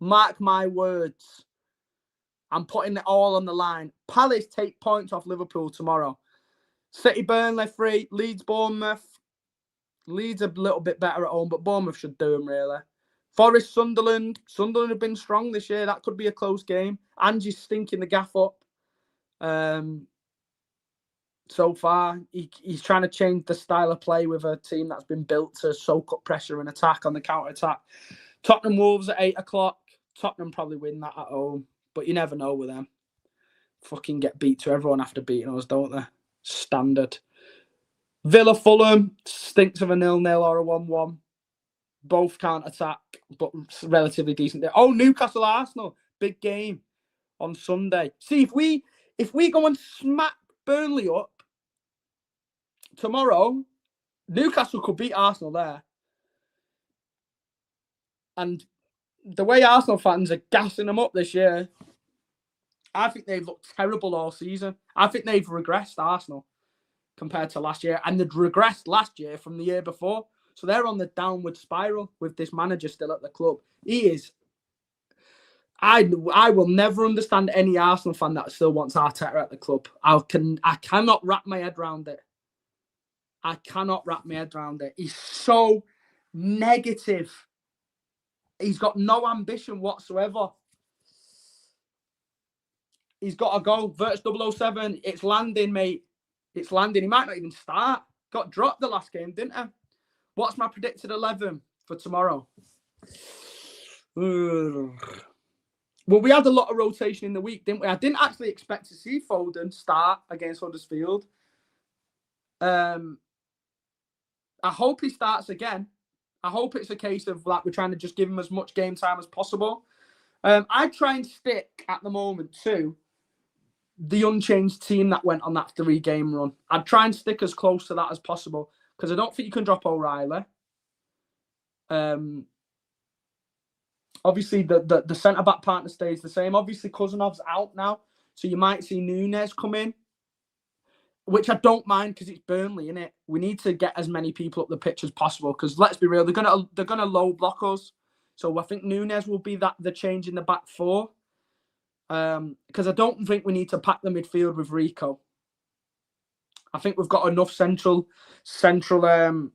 Mark my words. I'm putting it all on the line. Palace take points off Liverpool tomorrow. City, Burnley, 3. Leeds, Bournemouth. Leeds a little bit better at home, but Bournemouth should do them, really. Forest, Sunderland. Sunderland have been strong this year. That could be a close game. Angie's stinking the gaff up. So far, he's trying to change the style of play with a team that's been built to soak up pressure and attack on the counter-attack. Tottenham Wolves at 8 o'clock. Tottenham probably win that at home, but you never know with them. Fucking get beat to everyone after beating us, don't they? Standard. Villa Fulham stinks of a 0-0 or a 1-1. Both can't attack, but relatively decent. Oh, Newcastle Arsenal, big game on Sunday. See, if we go and smack Burnley up tomorrow, Newcastle could beat Arsenal there. And the way Arsenal fans are gassing them up this year, I think they've looked terrible all season. I think they've regressed, Arsenal, compared to last year. And they'd regressed last year from the year before. So they're on the downward spiral with this manager still at the club. He is... I will never understand any Arsenal fan that still wants Arteta at the club. I cannot wrap my head around it. I cannot wrap my head around it. He's so negative. He's got no ambition whatsoever. He's got to go. Virts 007. It's landing, mate. It's landing. He might not even start. Got dropped the last game, didn't he? What's my predicted 11 for tomorrow? Well, we had a lot of rotation in the week, didn't we? I didn't actually expect to see Foden start against Huddersfield. I hope he starts again. I hope it's a case of like we're trying to just give him as much game time as possible. I try and stick at the moment to the unchanged team that went on that 3-game run. I'd try and stick as close to that as possible because I don't think you can drop O'Reilly. Obviously, the centre-back partner stays the same. Obviously, Kuzanov's out now, so you might see Nunes come in, which I don't mind because it's Burnley, innit? We need to get as many people up the pitch as possible because let's be real, they're gonna low block us. So I think Nunes will be the change in the back 4 because I don't think we need to pack the midfield with Rico. I think we've got enough central midfielders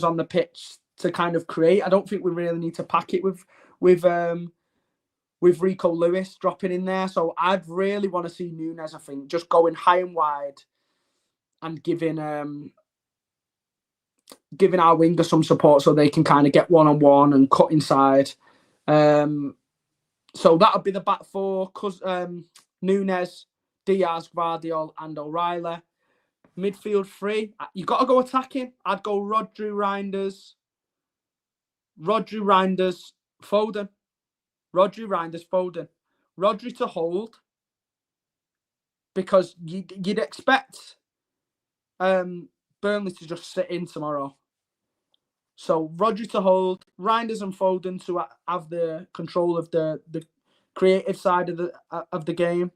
on the pitch to kind of create. I don't think we really need to pack it with Rico Lewis dropping in there. So I'd really want to see Nunes, I think, just going high and wide and giving our wingers some support so they can kind of get one-on-one and cut inside. So that would be the back 4. Nunes, Diaz, Gvardiol and O'Reilly. Midfield 3. You got to go attacking. I'd go Rodri, Reinders, Foden. Rodri to hold because you'd expect Burnley to just sit in tomorrow. So Rodri to hold, Reinders and Foden to have the control of the creative side of the game.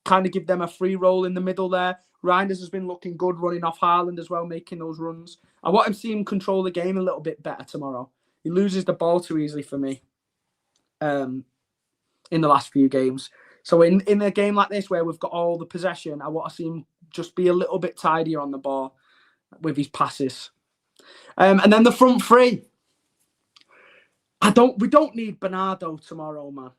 Kind of give them a free roll in the middle there. Reinders has been looking good, running off Haaland as well, making those runs. I want him to see him control the game a little bit better tomorrow. He loses the ball too easily for me in the last few games. So in a game like this where we've got all the possession, I want to see him just be a little bit tidier on the ball with his passes. And then the front three. We don't need Bernardo tomorrow, man.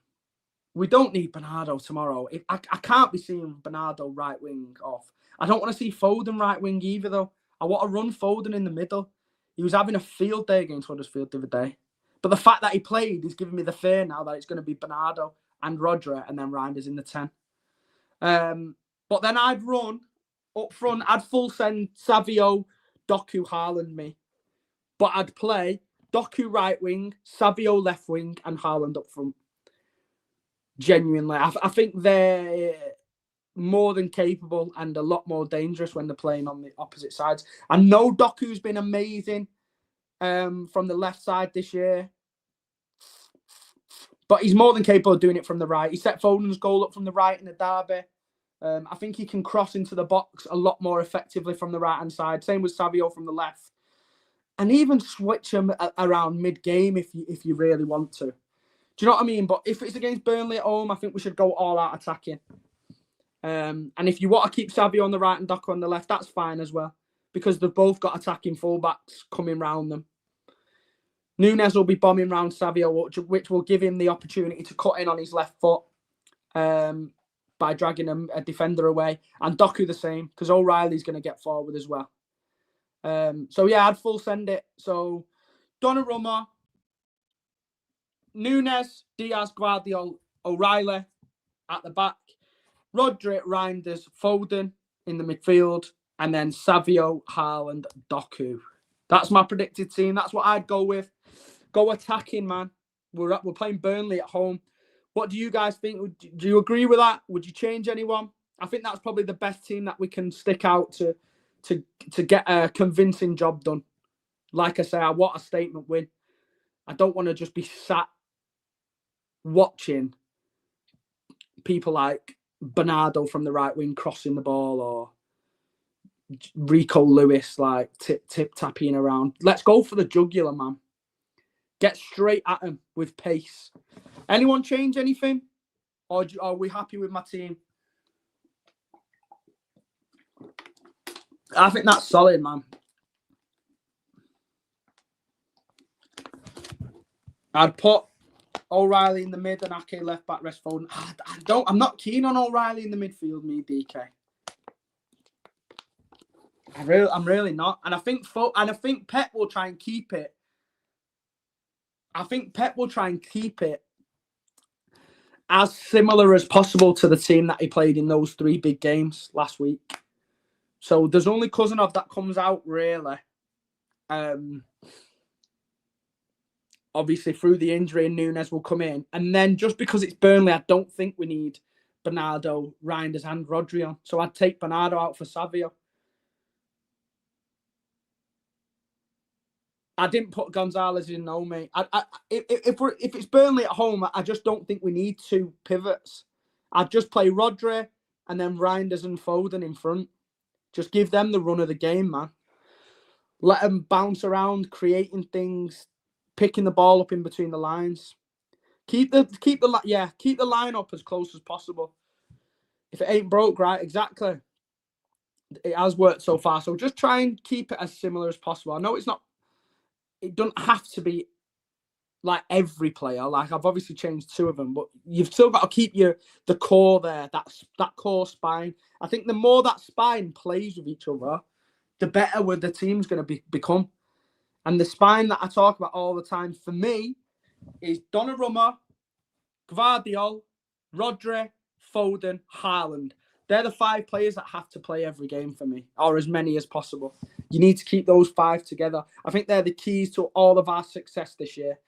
We don't need Bernardo tomorrow. I can't be seeing Bernardo right wing off. I don't want to see Foden right wing either, though. I want to run Foden in the middle. He was having a field day against Huddersfield the other day. But the fact that he played is giving me the fear now that it's going to be Bernardo and Rodri and then Reinders in the 10. But then I'd run up front. I'd full send Savio, Doku, Haaland me. But I'd play Doku right wing, Savio left wing, and Haaland up front. Genuinely, I think they're more than capable and a lot more dangerous when they're playing on the opposite sides. I know Doku's been amazing from the left side this year, but he's more than capable of doing it from the right. He set Foden's goal up from the right in the derby. I think he can cross into the box a lot more effectively from the right-hand side. Same with Savio from the left. And even switch him around mid-game if you really want to. Do you know what I mean? But if it's against Burnley at home, I think we should go all out attacking. And if you want to keep Savio on the right and Doku on the left, that's fine as well. Because they've both got attacking fullbacks coming round them. Núñez will be bombing round Savio, which will give him the opportunity to cut in on his left foot by dragging a defender away. And Doku the same, because O'Reilly's going to get forward as well. So yeah, I'd full send it. So Donnarumma, Núñez, Diaz, Guardiola, O'Reilly at the back, Rodri, Reinders, Foden in the midfield, and then Savio, Haaland, Doku. That's my predicted team. That's what I'd go with. Go attacking, man. We're playing Burnley at home. What do you guys think? Do you agree with that? Would you change anyone? I think that's probably the best team that we can stick out to get a convincing job done. Like I say, I want a statement win. I don't want to just be sat watching people like Bernardo from the right wing crossing the ball or Rico Lewis like tip-tapping around. Let's go for the jugular, man. Get straight at him with pace. Anyone change anything? Or are we happy with my team? I think that's solid, man. I'd put O'Reilly in the mid and Ake left back, rest Foden. I'm not keen on O'Reilly in the midfield, me, DK. I'm really not. And I think Pep will try and keep it. As similar as possible to the team that he played in those 3 big games last week. So there's only Cousinov that comes out, really. Obviously, through the injury, Núñez will come in. And then just because it's Burnley, I don't think we need Bernardo, Reinders and Rodri on. So I'd take Bernardo out for Savio. I didn't put Gonzalez in, no, mate. If it's Burnley at home, I just don't think we need 2 pivots. I'd just play Rodri and then Reinders and Foden in front. Just give them the run of the game, man. Let them bounce around, creating things, picking the ball up in between the lines. Keep the line up as close as possible. If it ain't broke, right, exactly. It has worked so far, so just try and keep it as similar as possible. I know it doesn't have to be like every player. Like I've obviously changed 2 of them, but you've still got to keep the core there. That core spine. I think the more that spine plays with each other, the better the team's going to become. And the spine that I talk about all the time for me is Donnarumma, Guardiola, Rodri, Foden, Haaland. They're the 5 players that have to play every game for me, or as many as possible. You need to keep those 5 together. I think they're the keys to all of our success this year.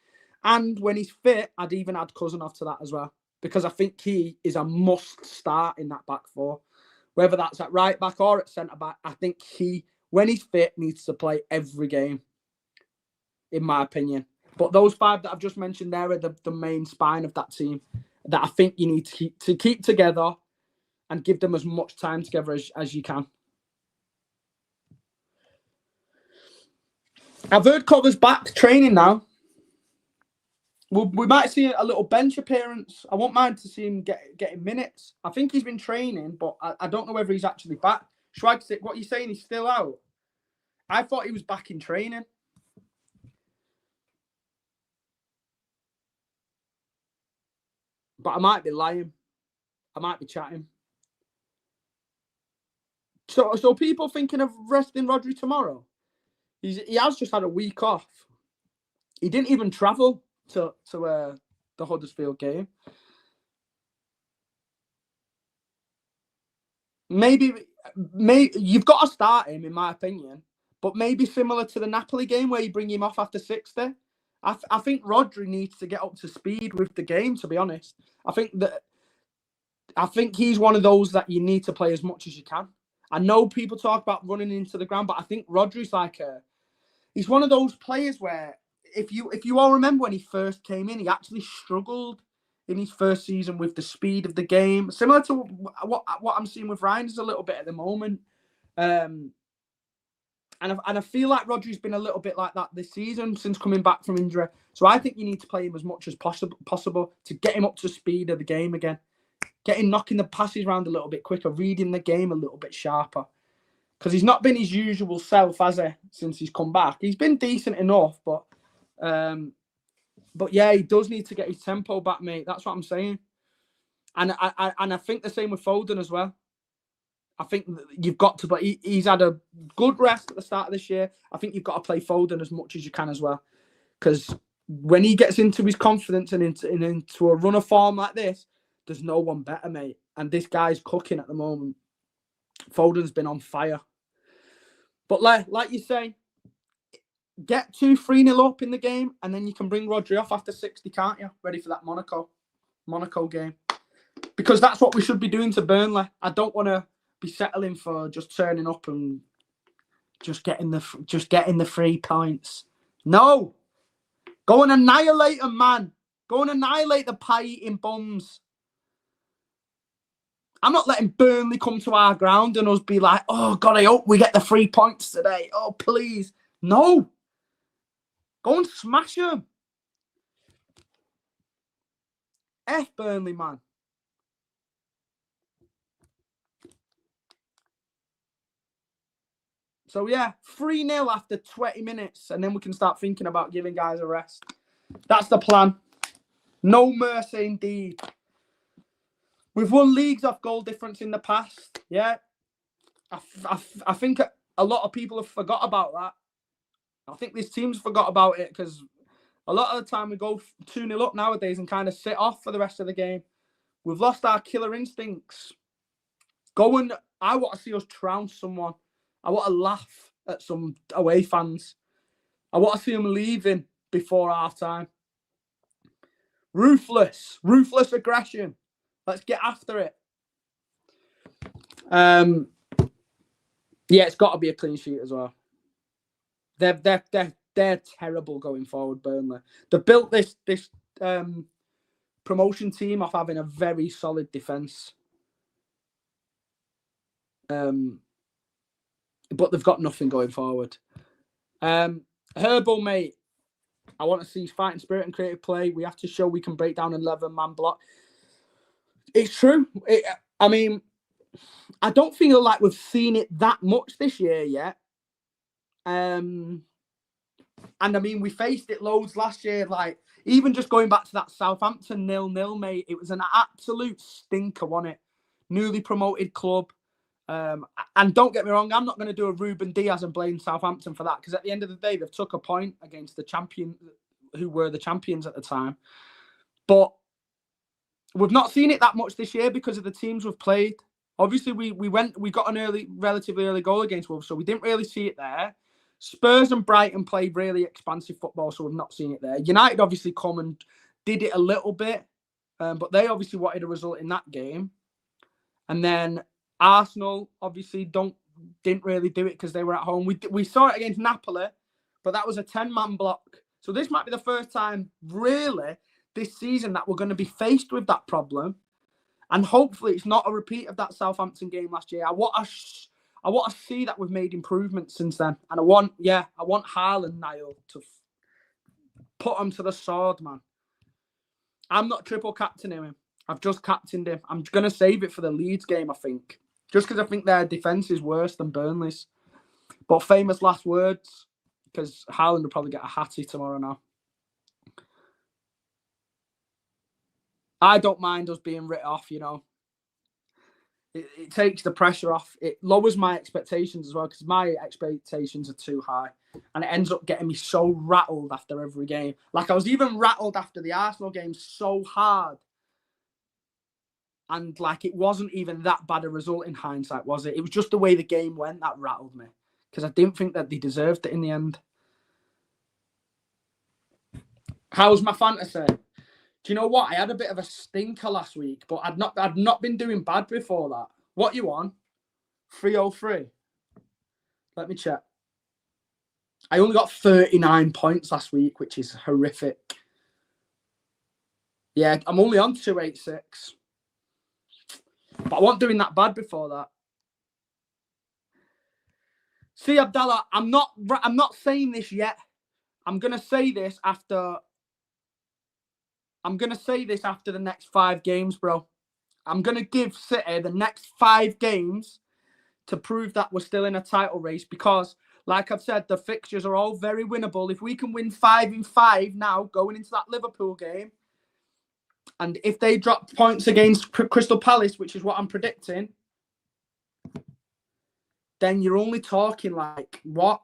And when he's fit, I'd even add Cousinov to that as well, because I think he is a must start in that back 4. Whether that's at right back or at centre back, I think he, when he's fit, needs to play every game, in my opinion. But those 5 that I've just mentioned there are the main spine of that team that I think you need to keep together and give them as much time together as you can. I've heard Cover's back training now. we might see a little bench appearance. I won't mind to see him getting minutes. I think he's been training, but I don't know whether he's actually back. Schwagstick, what are you saying? He's still out? I thought he was back in training. But I might be lying. I might be chatting. So people thinking of resting Rodri tomorrow? He has just had a week off. He didn't even travel to the Huddersfield game. Maybe you've got to start him, in my opinion. But maybe similar to the Napoli game where you bring him off after 60. I think Rodri needs to get up to speed with the game, to be honest. I think he's one of those that you need to play as much as you can. I know people talk about running into the ground, but I think Rodri's he's one of those players where if you all remember when he first came in, he actually struggled in his first season with the speed of the game, similar to what I'm seeing with Ryan's a little bit at the moment. And I feel like Rodri's been a little bit like that this season since coming back from injury. So I think you need to play him as much as possible to get him up to speed of the game again. Get him knocking the passes around a little bit quicker, reading the game a little bit sharper. Because he's not been his usual self, has he, since he's come back. He's been decent enough, but yeah, he does need to get his tempo back, mate. That's what I'm saying. And I think the same with Foden as well. I think you've got to play. He's had a good rest at the start of this year. I think you've got to play Foden as much as you can as well. Because when he gets into his confidence and into a run of form like this, there's no one better, mate. And this guy's cooking at the moment. Foden's been on fire. But like you say, get 2-3-0 up in the game, and then you can bring Rodri off after 60, can't you? Ready for that Monaco game. Because that's what we should be doing to Burnley. I don't want to be settling for just turning up and just getting the 3 points. No! Go and annihilate them, man. Go and annihilate the pie-eating bums. I'm not letting Burnley come to our ground and us be like, oh, God, I hope we get the 3 points today. Oh, please. No. Go and smash them. F Burnley, man. So, yeah, 3-0 after 20 minutes, and then we can start thinking about giving guys a rest. That's the plan. No mercy indeed. We've won leagues off goal difference in the past. Yeah. I think a lot of people have forgot about that. I think this team's forgot about it because a lot of the time we go 2-0 up nowadays and kind of sit off for the rest of the game. We've lost our killer instincts. I want to see us trounce someone. I want to laugh at some away fans. I want to see them leaving before half time. Ruthless aggression. Let's get after it. Yeah, it's got to be a clean sheet as well. They're terrible going forward, Burnley. They built this promotion team off having a very solid defence. But they've got nothing going forward. Herbal, mate. I want to see fighting spirit and creative play. We have to show we can break down an 11-man block. It's true. I mean, I don't feel like we've seen it that much this year yet. And I mean, we faced it loads last year. Like, even just going back to that Southampton 0-0, mate, it was an absolute stinker, wasn't it? Newly promoted club. And don't get me wrong, I'm not going to do a Ruben Diaz and blame Southampton for that, because at the end of the day, they've took a point against the champion, who were the champions at the time. But we've not seen it that much this year because of the teams we've played. Obviously, we got an relatively early goal against Wolves, so we didn't really see it there. Spurs and Brighton played really expansive football, so we've not seen it there. United obviously come and did it a little bit, but they obviously wanted a result in that game. And then Arsenal obviously didn't really do it because they were at home. We saw it against Napoli, but that was a 10-man block. So this might be the first time really this season that we're going to be faced with that problem. And hopefully it's not a repeat of that Southampton game last year. I want to see that we've made improvements since then. And I want Haaland, Niall, to put him to the sword, man. I'm not triple captaining him. I've just captained him. I'm going to save it for the Leeds game, I think. Just because I think their defence is worse than Burnley's. But famous last words, because Haaland will probably get a hattie tomorrow now. I don't mind us being written off, you know. It takes the pressure off. It lowers my expectations as well, because my expectations are too high. And it ends up getting me so rattled after every game. Like, I was even rattled after the Arsenal game so hard. And, like, it wasn't even that bad a result in hindsight, was it? It was just the way the game went that rattled me. Because I didn't think that they deserved it in the end. How's my fantasy? Do you know what? I had a bit of a stinker last week, but I'd not been doing bad before that. What you on? 303. Let me check. I only got 39 points last week, which is horrific. Yeah, I'm only on 286. But I wasn't doing that bad before that. See, Abdallah, I'm not saying this yet. I'm gonna say this after the next 5 games, bro. I'm going to give City the next 5 games to prove that we're still in a title race because, like I've said, the fixtures are all very winnable. If we can win 5 in 5 now going into that Liverpool game, and if they drop points against Crystal Palace, which is what I'm predicting, then you're only talking like, what,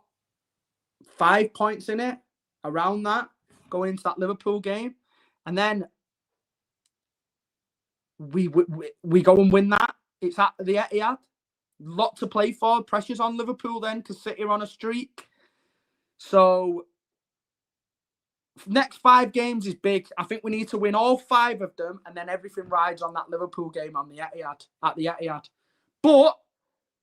5 points in it, around that, going into that Liverpool game. And then we go and win that. It's at the Etihad. Lot to play for. Pressure's on Liverpool then because City are on a streak. So next 5 games is big. I think we need to win all 5 of them, and then everything rides on that Liverpool game on the Etihad, at the Etihad. But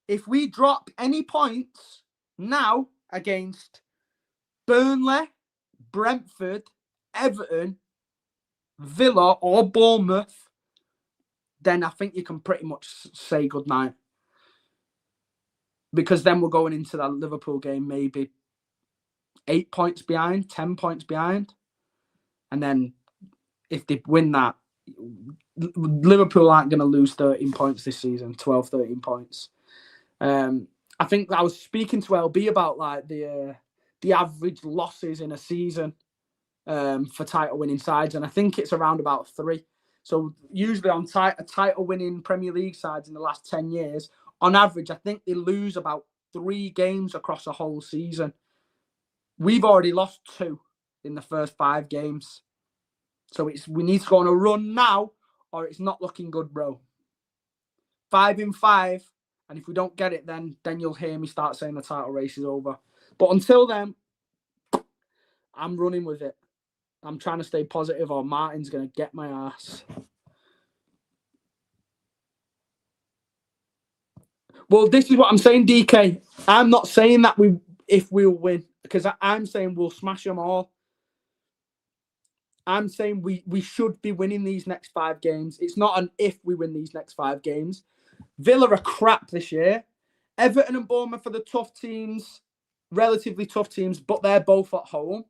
if we drop any points now against Burnley, Brentford, Everton, Villa, or Bournemouth, then I think you can pretty much say goodnight. Because then we're going into that Liverpool game maybe 8 points behind, 10 points behind. And then if they win that, Liverpool aren't going to lose 13 points this season, 12, 13 points. I think I was speaking to LB about like the average losses in a season for title-winning sides, and I think it's around about 3. So usually on title-winning Premier League sides in the last 10 years, on average, I think they lose about 3 games across a whole season. We've already lost 2 in the first 5 games. So we need to go on a run now, or it's not looking good, bro. 5 in 5, and if we don't get it, then you'll hear me start saying the title race is over. But until then, I'm running with it. I'm trying to stay positive, or Martin's going to get my ass. Well, this is what I'm saying, DK. I'm not saying that if we'll win, because I'm saying we'll smash them all. I'm saying we should be winning these next 5 games. It's not an if we win these next 5 games. Villa are crap this year. Everton and Bournemouth are the tough teams, relatively tough teams, but they're both at home.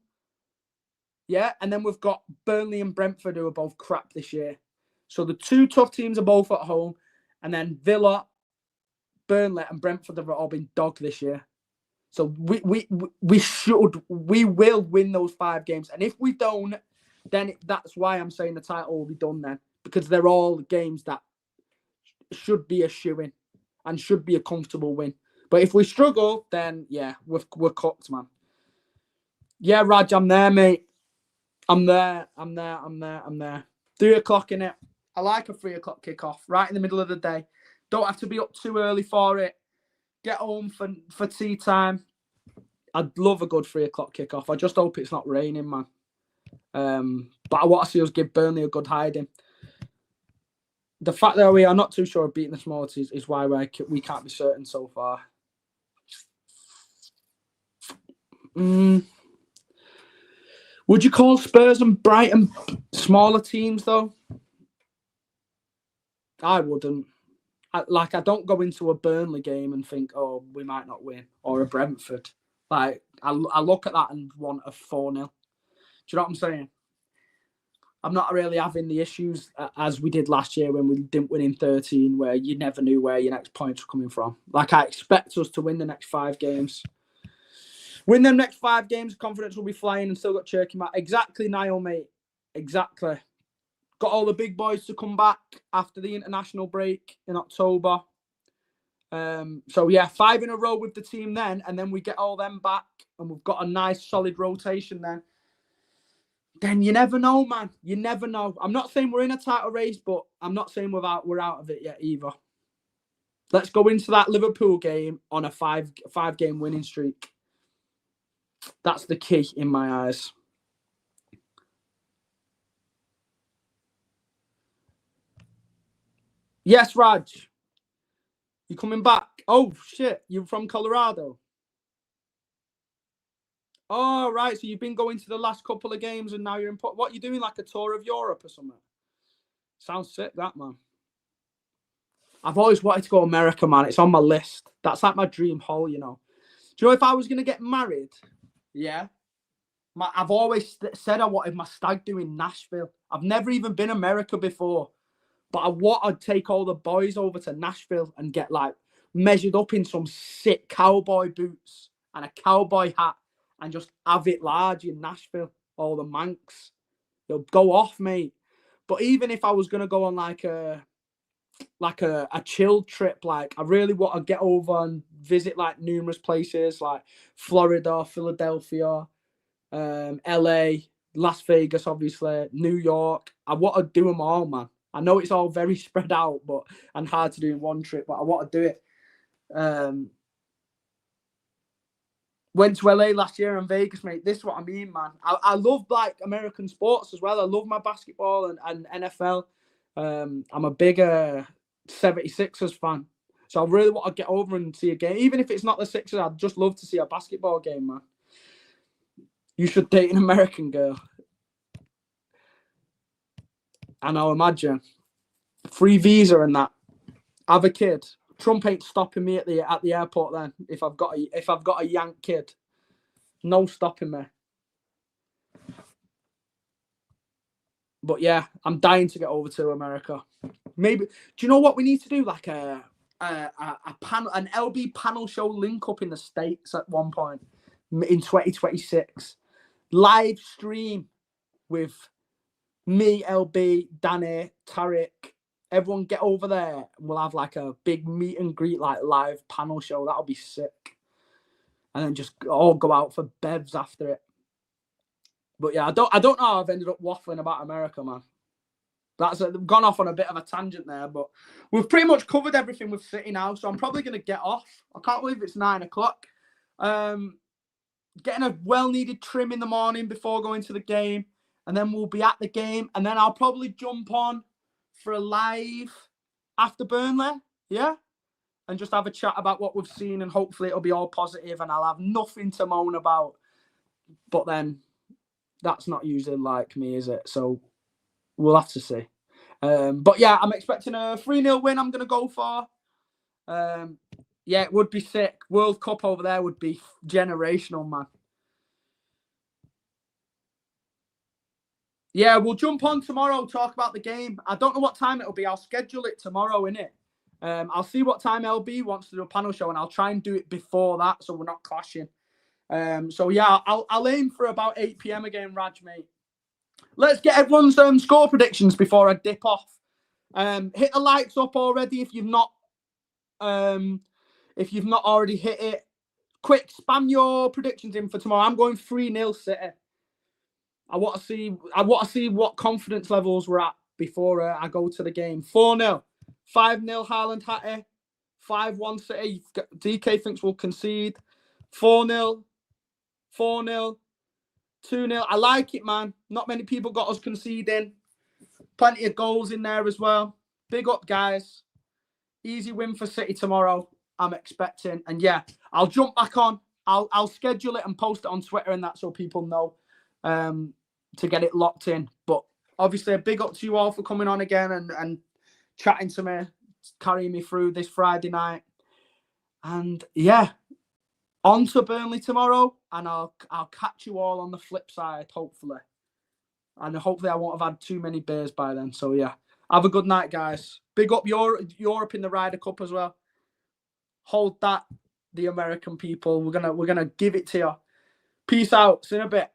Yeah, and then we've got Burnley and Brentford who are both crap this year. So the 2 tough teams are both at home, and then Villa, Burnley, and Brentford have all been dog this year. So we will win those 5 games, and if we don't, then that's why I'm saying the title will be done then, because they're all games that should be a shoo-in and should be a comfortable win. But if we struggle, then yeah, we're cooked, man. Yeah, Raj, I'm there, mate. I'm there. 3 o'clock in it. I like a 3 o'clock kickoff, right in the middle of the day. Don't have to be up too early for it. Get home for tea time. I'd love a good 3 o'clock kickoff. I just hope it's not raining, man. But I want to see us give Burnley a good hiding. The fact that we are not too sure of beating the small teams is why we can't be certain so far. Would you call Spurs and Brighton smaller teams, though? I wouldn't. I don't go into a Burnley game and think, oh, we might not win, or a Brentford. Like, I look at that and want a 4-0. Do you know what I'm saying? I'm not really having the issues as we did last year when we didn't win in 13, where you never knew where your next points were coming from. Like, I expect us to win the next 5 games. Win them next 5 games, confidence will be flying and still got Cherky Matt. Exactly, Niall, mate. Exactly. Got all the big boys to come back after the international break in October. So, yeah, 5 in a row with the team then, and then we get all them back, and we've got a nice, solid rotation then. Then you never know, man. You never know. I'm not saying we're in a title race, but I'm not saying we're out of it yet either. Let's go into that Liverpool game on a 5-game winning streak. That's the key in my eyes. Yes, Raj. You coming back? Oh, shit. You're from Colorado? Oh, right. So you've been going to the last couple of games and now you're in... What, you doing, like a tour of Europe or something? Sounds sick, that, man. I've always wanted to go to America, man. It's on my list. That's like my dream hole, you know. Do you know if I was going to get married? Yeah. I've always said I wanted my stag do in Nashville. I've never even been America before. But I want to take all the boys over to Nashville and get, like, measured up in some sick cowboy boots and a cowboy hat and just have it large in Nashville. All the Manx. They'll go off, mate. But even if I was going to go on, like a chill trip, like, I really want to get over and visit, like, numerous places, like Florida, Philadelphia, LA, Las Vegas, obviously, New York. I want to do them all, man. I know it's all very spread out, and hard to do in one trip, but I want to do it. Went to LA last year and Vegas, mate. This is what I mean, man. I love, like, American sports as well. I love my basketball and NFL. I'm a bigger 76ers fan. So I really want to get over and see a game. Even if it's not the Sixers, I'd just love to see a basketball game, man. You should date an American girl. And I'll imagine. Free visa and that. Have a kid. Trump ain't stopping me at the airport then if I've got a Yank kid. No stopping me. But yeah, I'm dying to get over to America. Maybe. Do you know what we need to do? Like a panel, an LB panel show link up in the States at one point in 2026. Live stream with me, LB, Danny, Tarek. Everyone get over there. We'll have like a big meet and greet, like live panel show. That'll be sick. And then just all go out for bevs after it. But yeah, I don't know how I've ended up waffling about America, man. Gone off on a bit of a tangent there, but we've pretty much covered everything with City now, so I'm probably going to get off. I can't believe it's 9 o'clock. Getting a well-needed trim in the morning before going to the game, and then we'll be at the game, and then I'll probably jump on for a live after Burnley, yeah? And just have a chat about what we've seen, and hopefully it'll be all positive, and I'll have nothing to moan about. But then, that's not usually like me, is it? So, we'll have to see. But yeah, I'm expecting a 3-0 win I'm going to go for. Yeah, it would be sick. World Cup over there would be generational, man. Yeah, we'll jump on tomorrow, talk about the game. I don't know what time it'll be. I'll schedule it tomorrow, innit? I'll see what time LB wants to do a panel show, and I'll try and do it before that so we're not clashing. So yeah, I'll aim for about 8 p.m. again, Raj, mate. Let's get everyone's score predictions before I dip off. Hit the lights up already if you've not already hit it. Quick, spam your predictions in for tomorrow. I'm going 3-0 City. I want to see what confidence levels we're at before I go to the game. 4-0, 5-0 Haaland Hattie, 5-1 City. DK thinks we'll concede. 4-0, 4-0. 2-0. I like it, man. Not many people got us conceding. Plenty of goals in there as well. Big up, guys. Easy win for City tomorrow, I'm expecting. And yeah, I'll jump back on. I'll schedule it and post it on Twitter and that so people know to get it locked in. But obviously, a big up to you all for coming on again and chatting to me, carrying me through this Friday night. And yeah, on to Burnley tomorrow, and I'll catch you all on the flip side, hopefully. And hopefully I won't have had too many beers by then. So yeah, have a good night, guys. Big up Europe in the Ryder Cup as well. Hold that, the American people. We're gonna give it to you. Peace out. See you in a bit.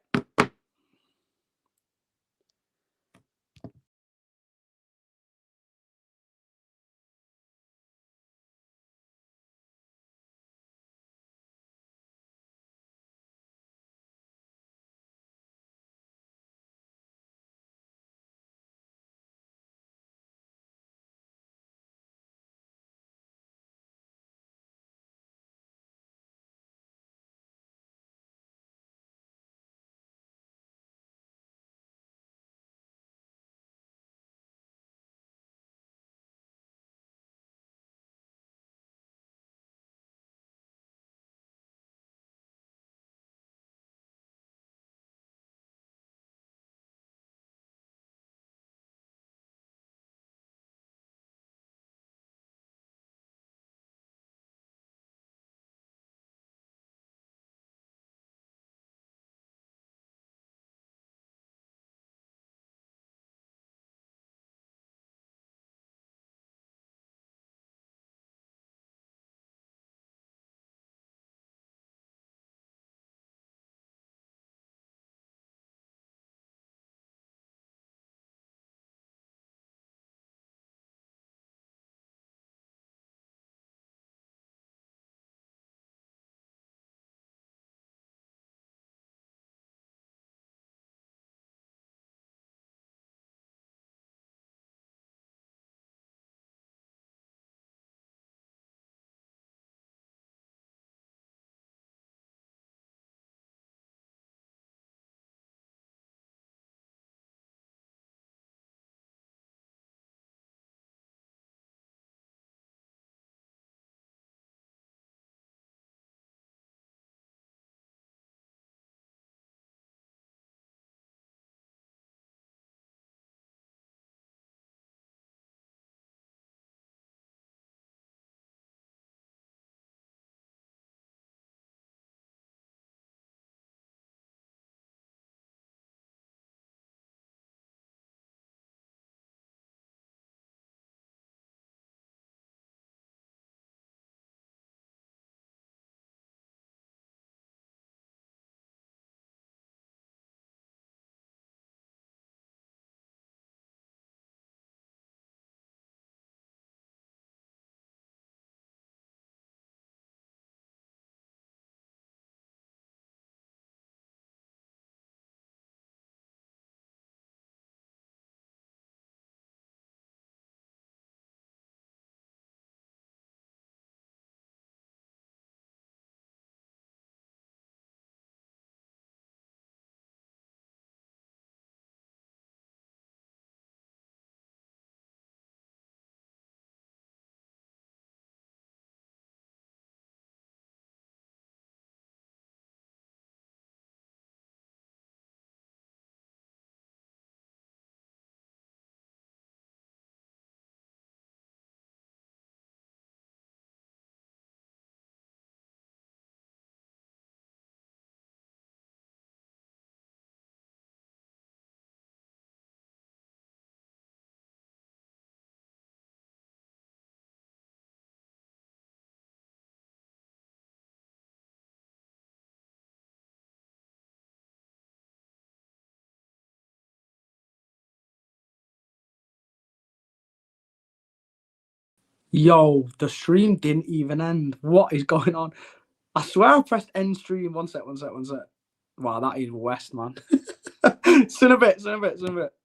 Yo, the stream didn't even end. What is going on? I swear I pressed end stream. One sec. Wow, that is West, man. See you in a bit.